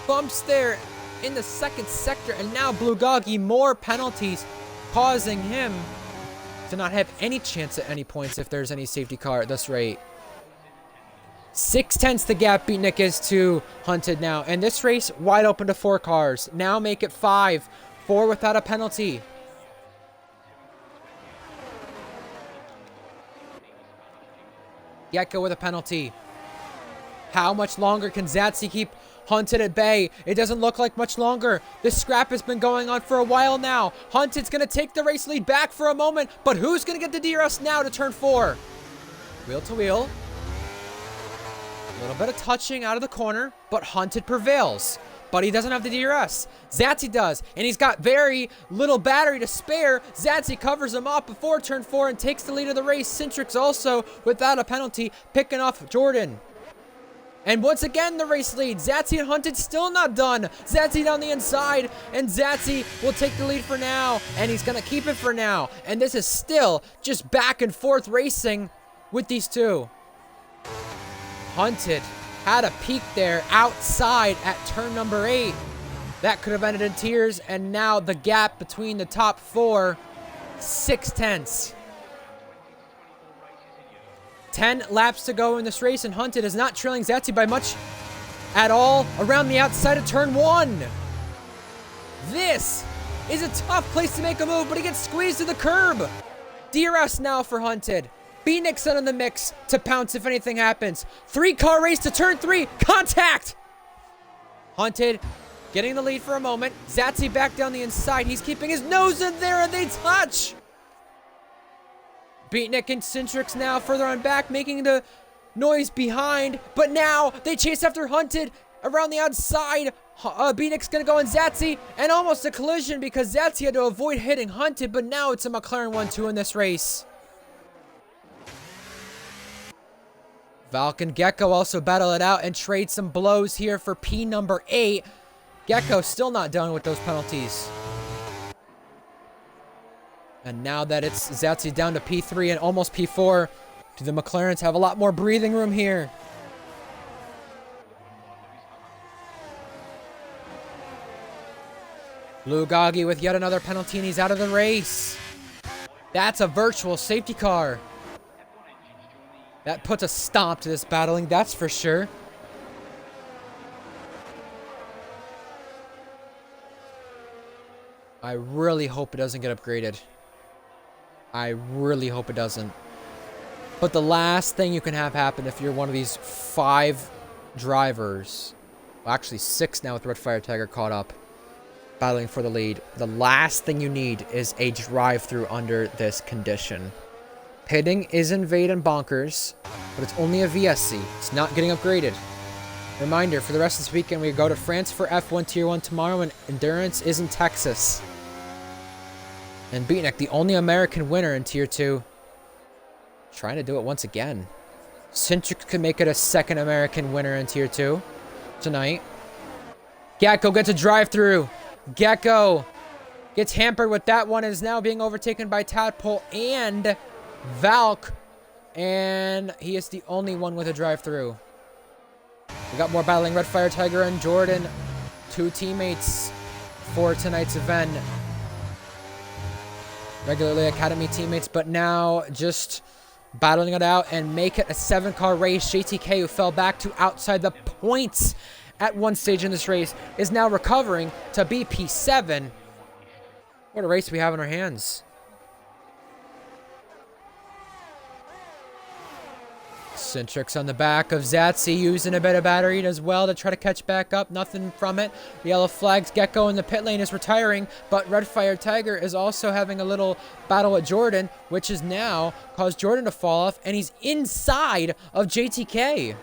bumps there in the second sector. And now Blugagi, more penalties, causing him to not have any chance at any points if there's any safety car at this rate. 6/10 the gap Beatnik is to Hunted now. And this race wide open to 4 cars. Now make it 5. 4 without a penalty. Gecko with a penalty. How much longer can Zatsy keep Hunted at bay? It doesn't look like much longer. This scrap has been going on for a while now. Hunted's going to take the race lead back for a moment, but who's going to get the DRS now to turn 4? Wheel to wheel. A little bit of touching out of the corner, but Hunted prevails. But he doesn't have the DRS. Zatsy does, and he's got very little battery to spare. Zatsy covers him up before turn 4 and takes the lead of the race. Centrix also, without a penalty, picking off Jordan. And once again, the race lead. Zatsy and Hunted still not done. Zatsy down the inside, and Zatsy will take the lead for now, and he's going to keep it for now. And this is still just back and forth racing with these two. Hunted had a peak there outside at turn number 8. That could have ended in tears, and now the gap between the top 4, 6/10. 10 laps to go in this race, and Hunted is not trailing Zatsy by much at all around the outside of turn 1. This is a tough place to make a move, but he gets squeezed to the curb. DRS now for Hunted. Phoenix in the mix to pounce if anything happens. 3-car race to turn 3. Contact! Hunted getting the lead for a moment. Zatsy back down the inside. He's keeping his nose in there, and they touch. Beatnik and Centrix now further on back, making the noise behind. But now they chase after Hunted around the outside. Beatnik's going to go on Zatsy, and almost a collision because Zatsy had to avoid hitting Hunted. But now it's a McLaren 1-2 in this race. Valk and Gecko also battle it out and trade some blows here for P number 8. Gecko still not done with those penalties. And now that it's Zatsy down to P3 and almost P4, do the McLarens have a lot more breathing room here? Blue Goggy with yet another penalty, and he's out of the race. That's a virtual safety car. That puts a stop to this battling, that's for sure. I really hope it doesn't get upgraded. I really hope it doesn't. But the last thing you can have happen if you're one of these 5 drivers, well, actually 6 now with Red Fire Tiger caught up, battling for the lead. The last thing you need is a drive-through under this condition. Pitting is invade and bonkers, but it's only a VSC. It's not getting upgraded. Reminder, for the rest of this weekend, we go to France for F1 Tier 1 tomorrow, and Endurance is in Texas. And Beatnik, the only American winner in Tier 2, trying to do it once again. Centric could make it a second American winner in Tier 2 tonight. Gecko gets a drive-through. Gecko gets hampered with that one and is now being overtaken by Tadpole and Valk, and he is the only one with a drive-through. We got more battling. Red Fire Tiger and Jordan, 2 teammates for tonight's event. Regularly Academy teammates, but now just battling it out and make it a 7-car race. JTK, who fell back to outside the points at one stage in this race, is now recovering to be P7. What a race we have in our hands. Centrix on the back of Zatsy, using a bit of battery as well to try to catch back up. Nothing from it. Yellow flags. Gecko in the pit lane is retiring, but Red Fire Tiger is also having a little battle with Jordan, which has now caused Jordan to fall off, and he's inside of JTK.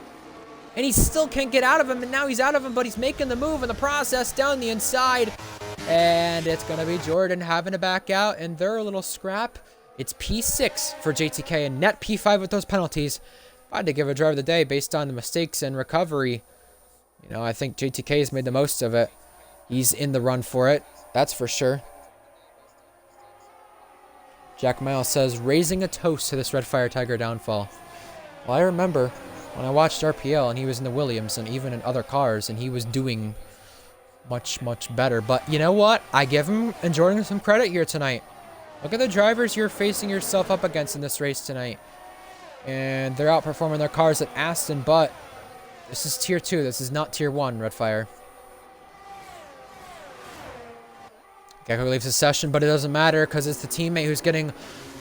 And he still can't get out of him, and now he's out of him, but he's making the move in the process down the inside. And it's going to be Jordan having to back out, and they're a little scrap. It's P6 for JTK and net P5 with those penalties. If I had to give a driver of the day based on the mistakes and recovery, you know, I think JTK has made the most of it. He's in the run for it, that's for sure. Jack Miles says, raising a toast to this Red Fire Tiger downfall. Well, I remember when I watched RPL and he was in the Williams and even in other cars, and he was doing much, much better. But you know what? I give him and Jordan some credit here tonight. Look at the drivers you're facing yourself up against in this race tonight. And they're outperforming their cars at Aston, but this is Tier 2. This is not Tier 1, Red Fire. Gecko leaves the session, but it doesn't matter because it's the teammate who's getting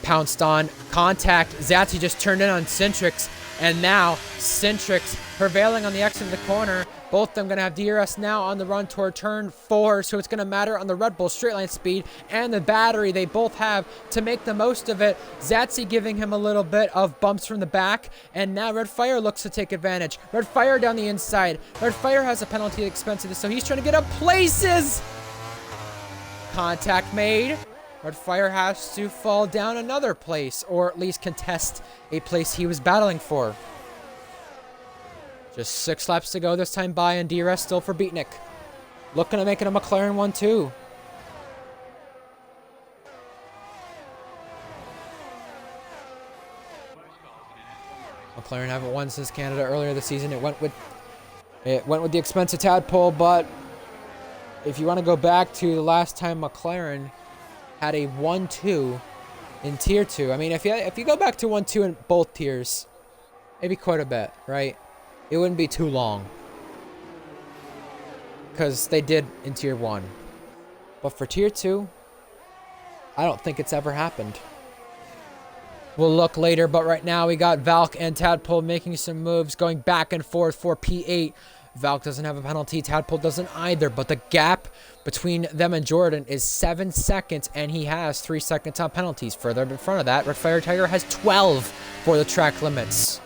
pounced on. Contact. Zatsy just turned in on Centrix, and now Centrix prevailing on the exit of the corner, Both of them going to have DRS now on the run toward turn 4, so it's going to matter on the Red Bull straight line speed and the battery they both have to make the most of it. Zatsy giving him a little bit of bumps from the back, and now Red Fire looks to take advantage. Red Fire down the inside. Red Fire has a penalty at the expense of this, so he's trying to get up places. Contact made. Red Fire has to fall down another place, or at least contest a place he was battling for. Just 6 laps to go this time by, and DRS still for Beatnik. Looking to make it a McLaren 1-2. McLaren haven't won since Canada earlier this season. It went with the expense of Tadpole, but if you want to go back to the last time McLaren had a 1-2 in Tier 2, I mean, if you go back to 1-2 in both tiers, maybe quite a bit, right? It wouldn't be too long, because they did in Tier 1. But for Tier 2, I don't think it's ever happened. We'll look later, but right now we got Valk and Tadpole making some moves, going back and forth for P8. Valk doesn't have a penalty, Tadpole doesn't either, but the gap between them and Jordan is 7 seconds, and he has 3 seconds on penalties. Further in front of that, Red Fire Tiger has 12 for the track limits.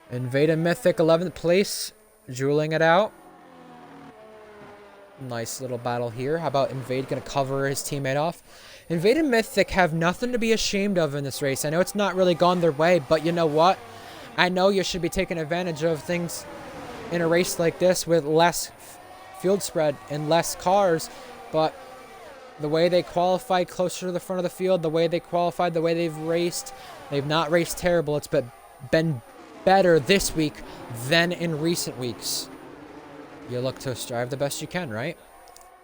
Invade Mythic, 11th place, jeweling it out. Nice little battle here. How about Invade going to cover his teammate off? Invade and Mythic have nothing to be ashamed of in this race. I know it's not really gone their way, but you know what? I know you should be taking advantage of things in a race like this with less field spread and less cars, but the way they qualified closer to the front of the field, the way they qualified, the way they've raced, they've not raced terrible. It's been better this week than in recent weeks. You look to strive the best you can, right?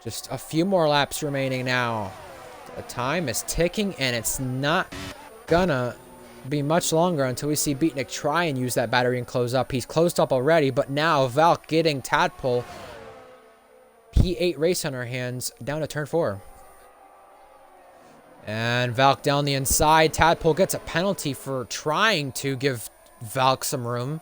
Just a few more laps remaining now. The time is ticking, and it's not gonna be much longer until we see Beatnik try and use that battery and close up. He's closed up already, but now Valk getting Tadpole. P8 race on our hands, down to turn 4. And Valk down the inside. Tadpole gets a penalty for trying to give Valk some room.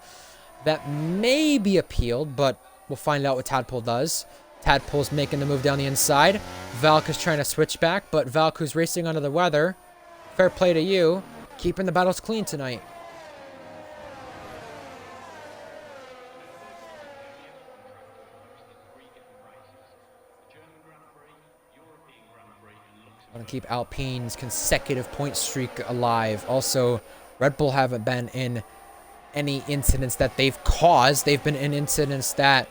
That may be appealed, but we'll find out what Tadpole does. Tadpole's making the move down the inside. Valk is trying to switch back, but Valk, who's racing under the weather, fair play to you, keeping the battles clean tonight. Want to keep Alpine's consecutive point streak alive. Also, Red Bull haven't been in any incidents that they've caused. They've been in incidents that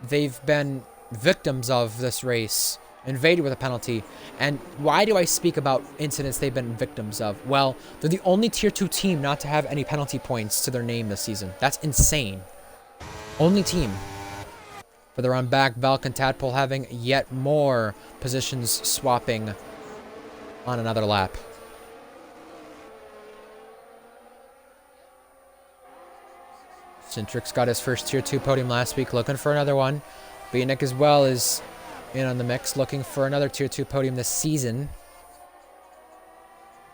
they've been victims of this race. Invaded with a penalty. And why do I speak about incidents they've been victims of? Well, they're the only Tier 2 team not to have any penalty points to their name this season. That's insane. Only team. For the run back, Valk and Tadpole having yet more positions swapping on another lap. Centric's got his first Tier 2 podium last week, looking for another one. Beatnik as well is in on the mix, looking for another Tier 2 podium this season.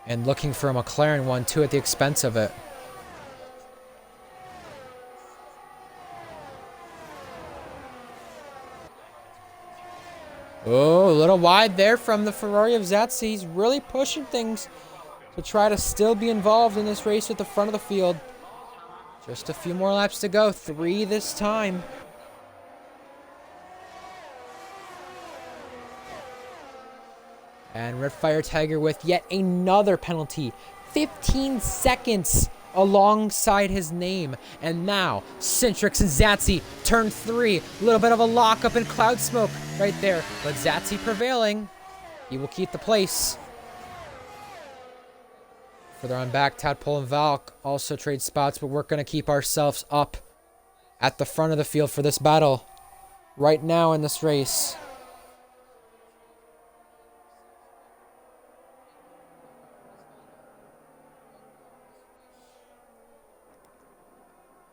And looking for a McLaren 1-2 at the expense of it. Oh, a little wide there from the Ferrari of Zatsy. He's really pushing things to try to still be involved in this race at the front of the field. Just a few more laps to go. 3 this time. And Red Fire Tiger with yet another penalty. 15 seconds alongside his name. And now, Centrix and Zatsy, turn 3. A little bit of a lockup and cloud smoke right there. But Zatsy prevailing. He will keep the place. Further on back, Tadpole and Valk also trade spots, but we're going to keep ourselves up at the front of the field for this battle right now in this race.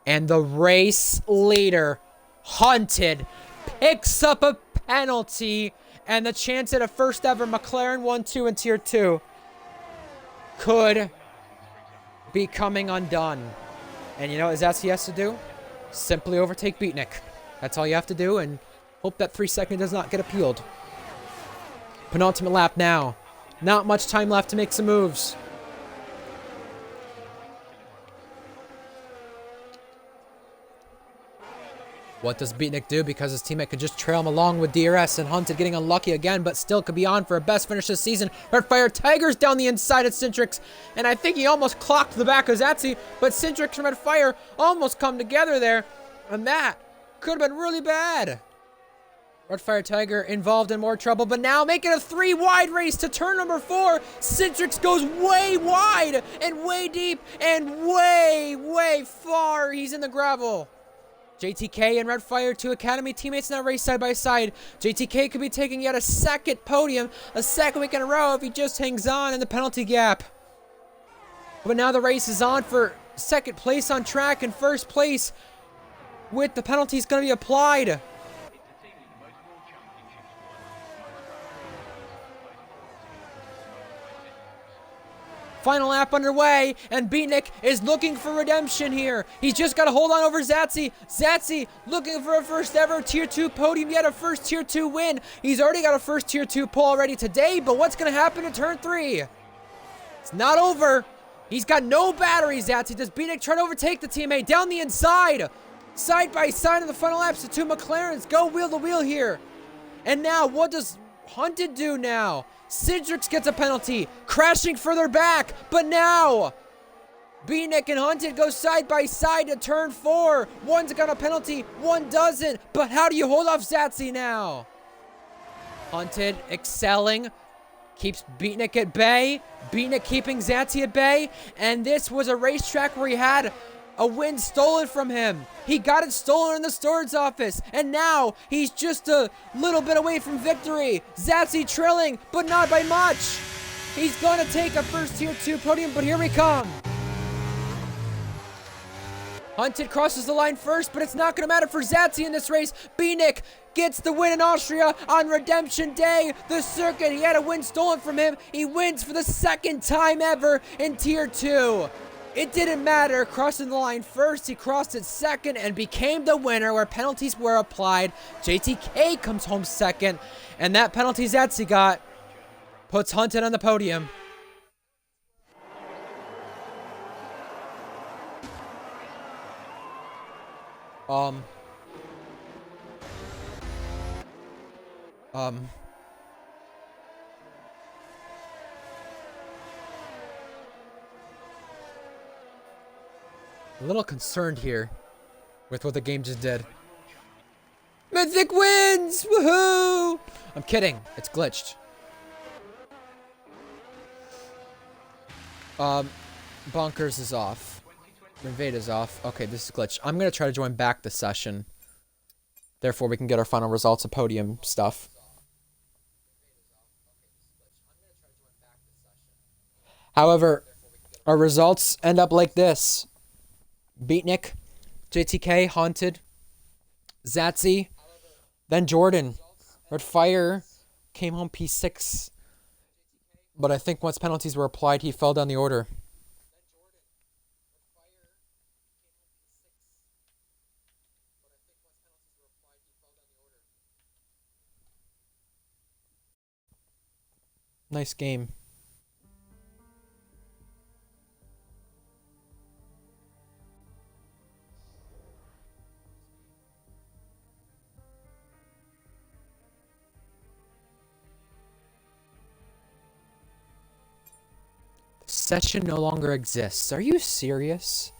And the race leader, Hunted, picks up a penalty And the chance at a first ever McLaren 1-2 in Tier 2 could be coming undone. And you know what Zatsy has to do? Simply overtake Beatnik. That's all you have to do, and hope that 3 second does not get appealed. Penultimate lap now. Not much time left to make some moves. What does Beatnik do? Because his teammate could just trail him along with DRS, and Hunted getting unlucky again, but still could be on for a best finish this season. Redfire Tigers down the inside of Cintrix, and I think he almost clocked the back of Zatsy, but Cintrix and Redfire almost come together there, and that could have been really bad. Redfire Tiger involved in more trouble, but now making a 3-wide race to turn number 4. Cintrix goes way wide and way deep and way far. He's in the gravel. JTK and Redfire, 2 Academy teammates now race side by side. JTK could be taking yet a second podium, a second week in a row if he just hangs on in the penalty gap. But now the race is on for second place on track and first place with the penalties going to be applied. Final lap underway, and Beatnik is looking for redemption here. He's just got to hold on over Zatsy. Zatsy looking for a first ever Tier 2 podium, yet a first Tier 2 win. He's already got a first Tier 2 pole already today, but what's going to happen in turn 3? It's not over. He's got no battery, Zatsy. Does Beatnik try to overtake the teammate down the inside? Side by side in the final laps, the 2 McLarens go wheel to wheel here. And now, what does Hunted do now? Cintrix gets a penalty, crashing further back, but now Beatnik and Hunted go side by side to turn 4. One's got a penalty, one doesn't, but how do you hold off Zatsy now? Hunted excelling, keeps Beatnik at bay, Beatnik keeping Zatsy at bay, and this was a racetrack where he had a win stolen from him. He got it stolen in the storage office, and now he's just a little bit away from victory. Zatsy trailing, but not by much. He's going to take a first Tier 2 podium, but here we come. Hunted crosses the line first, but it's not going to matter for Zatsy in this race. Beatnik gets the win in Austria on Redemption Day. The circuit, he had a win stolen from him. He wins for the second time ever in Tier 2. It didn't matter, crossing the line first, he crossed it second and became the winner where penalties were applied. JTK comes home second, and that penalty Zatsy got puts Hunted on the podium. A little concerned here with what the game just did. Mythic wins! Woohoo! I'm kidding. It's glitched. Bonkers is off. Invade is off. Okay, this is glitched. I'm going to try to join back the session. Therefore, we can get our final results of podium stuff. However, our results end up like this. Beatnik, JTK, Hunted, Zatsy, then Jordan. Redfire came home P6, but I think once penalties were applied, he fell down the order. Nice game. Session no longer exists. Are you serious?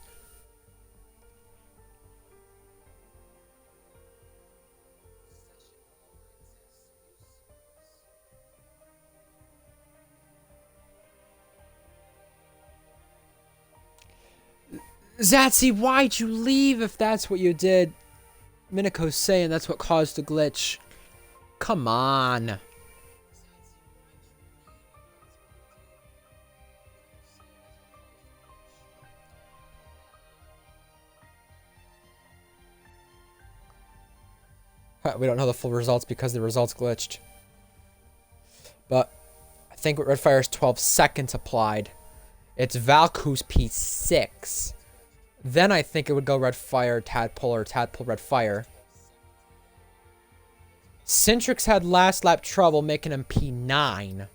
Zatsy, why'd you leave if that's what you did? Minako's saying that's what caused the glitch. Come on. We don't know the full results because the results glitched. think Red Fire is 12 seconds applied. It's Valku's P6. Then I think it would go Red Fire, Tadpole, or Tadpole, Red Fire. Centrix had last lap trouble making him P9.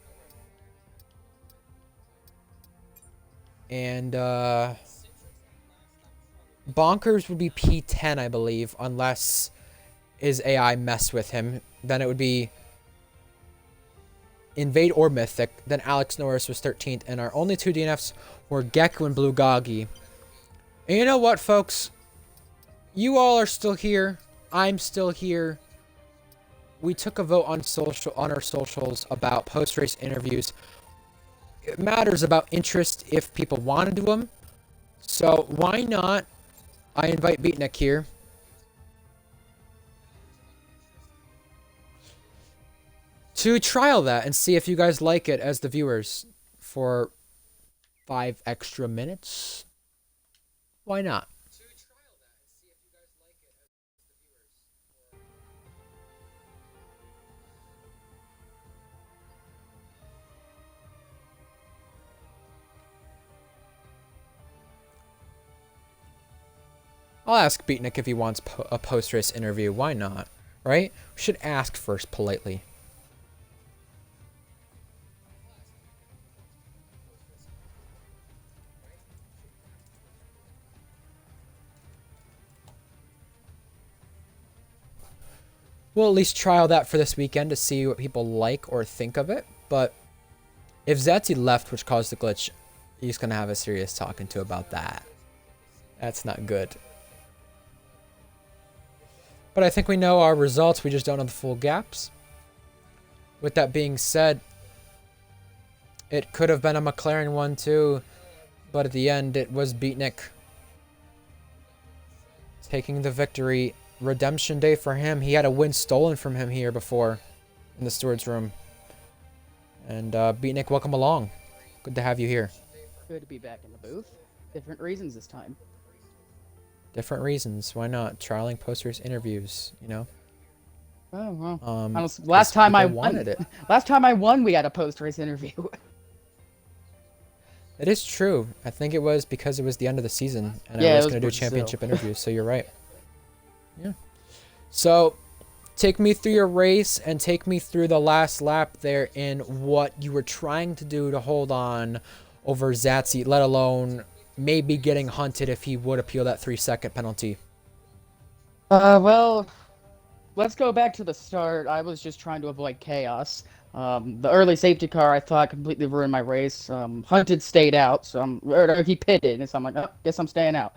And, Bonkers would be P10, I believe, unless his AI messed with him. Then it would be Invade or Mythic. Then Alex Norris was 13th, and our only two DNFs were Gecko and Blue Goggy. And you know what, folks? You all are still here. I'm still here. We took a vote on our socials about post-race interviews. It matters about interest if people want to do them. So why not? I invite Beatnik here. To trial that and see if you guys like it as the viewers for 5 extra minutes. Why not? I'll ask Beatnik if he wants a post-race interview. Why not? Right? We should ask first politely. We'll at least trial that for this weekend to see what people like or think of it. But if Zatsy left, which caused the glitch, he's going to have a serious talking to about that. That's not good. But I think we know our results. We just don't know the full gaps. With that being said, it could have been a McLaren one too. But at the end, it was Beatnik taking the victory. Redemption day for him. He had a win stolen from him here before in the steward's room. And Beatnik, welcome along. Good to have you here. Good to be back in the booth. Different reasons this time. Different reasons. Why not? Trialing post-race interviews, you know? Oh, well. Last time I won, last time I won, we had a post-race interview. It is true. I think it was because it was the end of the season, and I was going to do championship interviews, so you're right. Yeah. So, take me through your race and take me through the last lap there in what you were trying to do to hold on over Zatsy, let alone maybe getting hunted if he would appeal that 3-second penalty. Well, let's go back to the start. I was just trying to avoid chaos. The early safety car, I thought, completely ruined my race. Hunted stayed out, so he pitted, and so I'm like, oh, guess I'm staying out.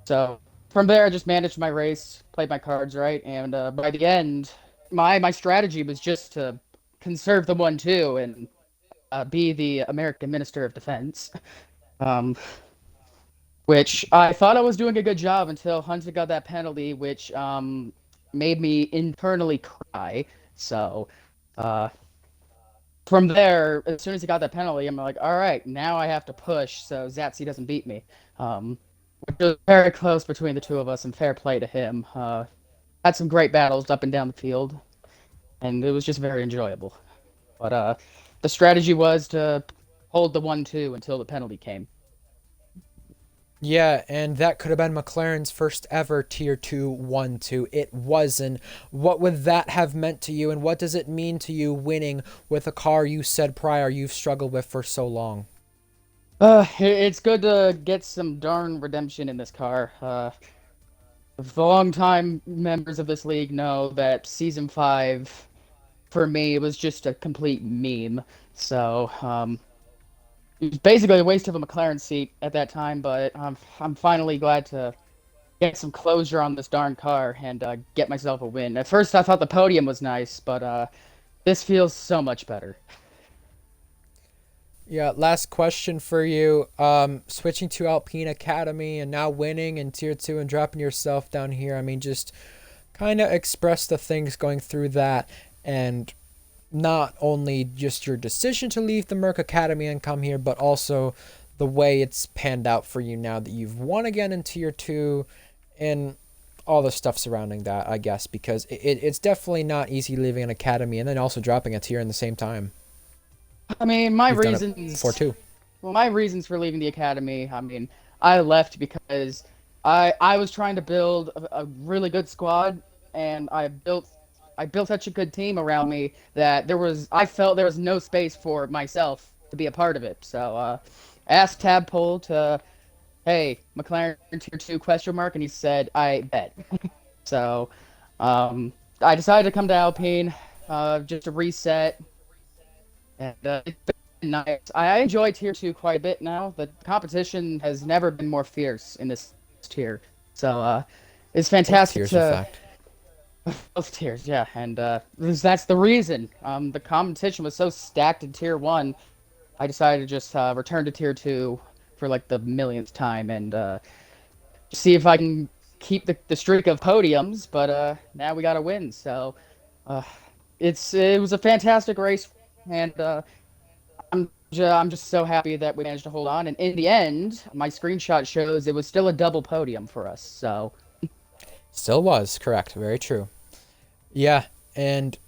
So from there, I just managed my race, played my cards right, and by the end, my strategy was just to conserve the 1-2 and be the American Minister of Defense. Which I thought I was doing a good job until Hunter got that penalty, which made me internally cry. So from there, as soon as he got that penalty, I'm like, all right, now I have to push so Zatsy doesn't beat me. Which was very close between the two of us, and fair play to him. Had some great battles up and down the field, and it was just very enjoyable. But the strategy was to hold the 1-2 until the penalty came. Yeah, and that could have been McLaren's first ever Tier 2 1-2. It wasn't. What would that have meant to you, and what does it mean to you winning with a car you said prior you've struggled with for so long? It's good to get some darn redemption in this car. The long-time members of this league know that Season 5, for me, was just a complete meme. So, it was basically a waste of a McLaren seat at that time, but I'm finally glad to get some closure on this darn car and get myself a win. At first, I thought the podium was nice, but this feels so much better. Yeah, last question for you. Switching to Alpine Academy and now winning in Tier 2 and dropping yourself down here. I mean, just kind of express the things going through that, and not only just your decision to leave the Merc Academy and come here, but also the way it's panned out for you now that you've won again in Tier 2 and all the stuff surrounding that, I guess, because it's definitely not easy leaving an academy and then also dropping a tier in the same time. I mean, my You've done it before reasons. too. Well, my reasons for leaving the academy. I mean, I left because I was trying to build a really good squad, and I built such a good team around me that I felt there was no space for myself to be a part of it. So asked Tadpole to, hey, McLaren tier 2 question mark, and he said I bet. So I decided to come to Alpine just to reset, and it's been nice. I enjoy tier 2 quite a bit now. The competition has never been more fierce in this tier. So it's Both fantastic tiers, in to fact. both tiers, yeah, and that's the reason. The competition was so stacked in tier 1. I decided to just return to tier 2 for like the millionth time and see if I can keep the streak of podiums. But now we got to win. So uh, it was a fantastic race, and I'm just so happy that we managed to hold on. And in the end, my screenshot shows it was still a double podium for us. So Still was, correct. Very true. Yeah, and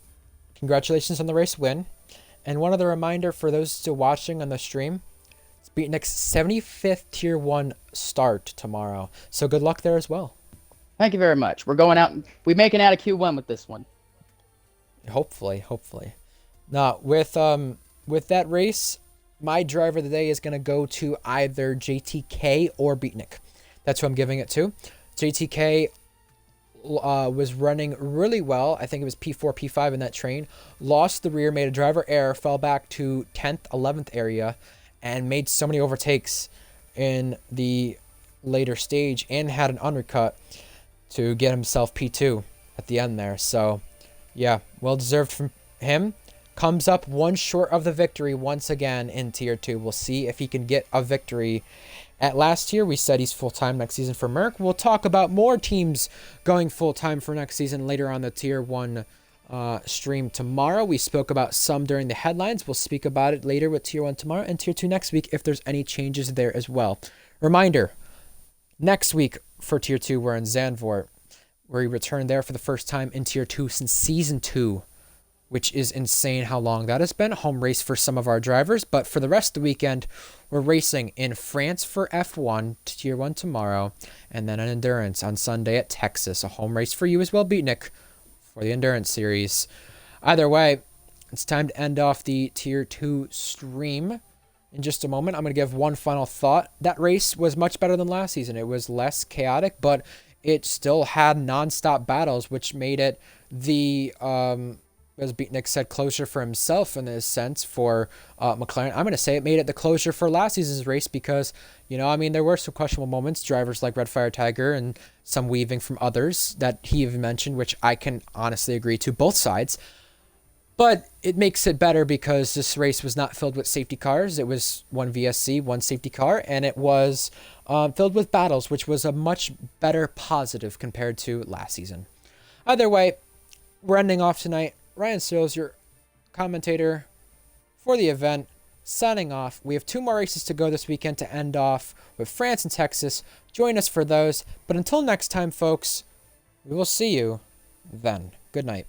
congratulations on the race win. And one other reminder for those still watching on the stream, it's Beatnik's 75th Tier 1 start tomorrow. So good luck there as well. thank you very much. We're going out. We making out of Q1 with this one. Hopefully, hopefully. Now, with that race, my driver of the day is going to go to either JTK or Beatnik. That's who I'm giving it to. JTK was running really well. I think it was P4, P5 in that train. Lost the rear, made a driver error, fell back to 10th, 11th area, and made so many overtakes in the later stage and had an undercut to get himself P2 at the end there. So, yeah, well deserved from him. Comes up one short of the victory once again in Tier 2. We'll see if he can get a victory. At last year, we said he's full-time next season for Merck. We'll talk about more teams going full-time for next season later on the Tier 1 stream tomorrow. We spoke about some during the headlines. We'll speak about it later with Tier 1 tomorrow and Tier 2 next week if there's any changes there as well. Reminder, next week for Tier 2, we're in Zandvoort, where we return there for the first time in Tier 2 since Season 2, which is insane how long that has been. Home race for some of our drivers, but for the rest of the weekend, we're racing in France for F1 to Tier 1 tomorrow, and then an endurance on Sunday at Texas. A home race for you as well, Beatnik, for the endurance series. Either way, it's time to end off the Tier 2 stream. In just a moment, I'm going to give one final thought. That race was much better than last season. It was less chaotic, but it still had non-stop battles, which made it the as Beatnik said, closure for himself in this sense for McLaren. I'm going to say it made it the closure for last season's race because, I mean, there were some questionable moments, drivers like Red Fire Tiger and some weaving from others that he even mentioned, which I can honestly agree to both sides. But it makes it better because this race was not filled with safety cars. It was one VSC, one safety car, and it was filled with battles, which was a much better positive compared to last season. Either way, we're ending off tonight. Ryan Searles, your commentator for the event, signing off. We have 2 more races to go this weekend to end off with France and Texas. Join us for those. But until next time, folks, we will see you then. Good night.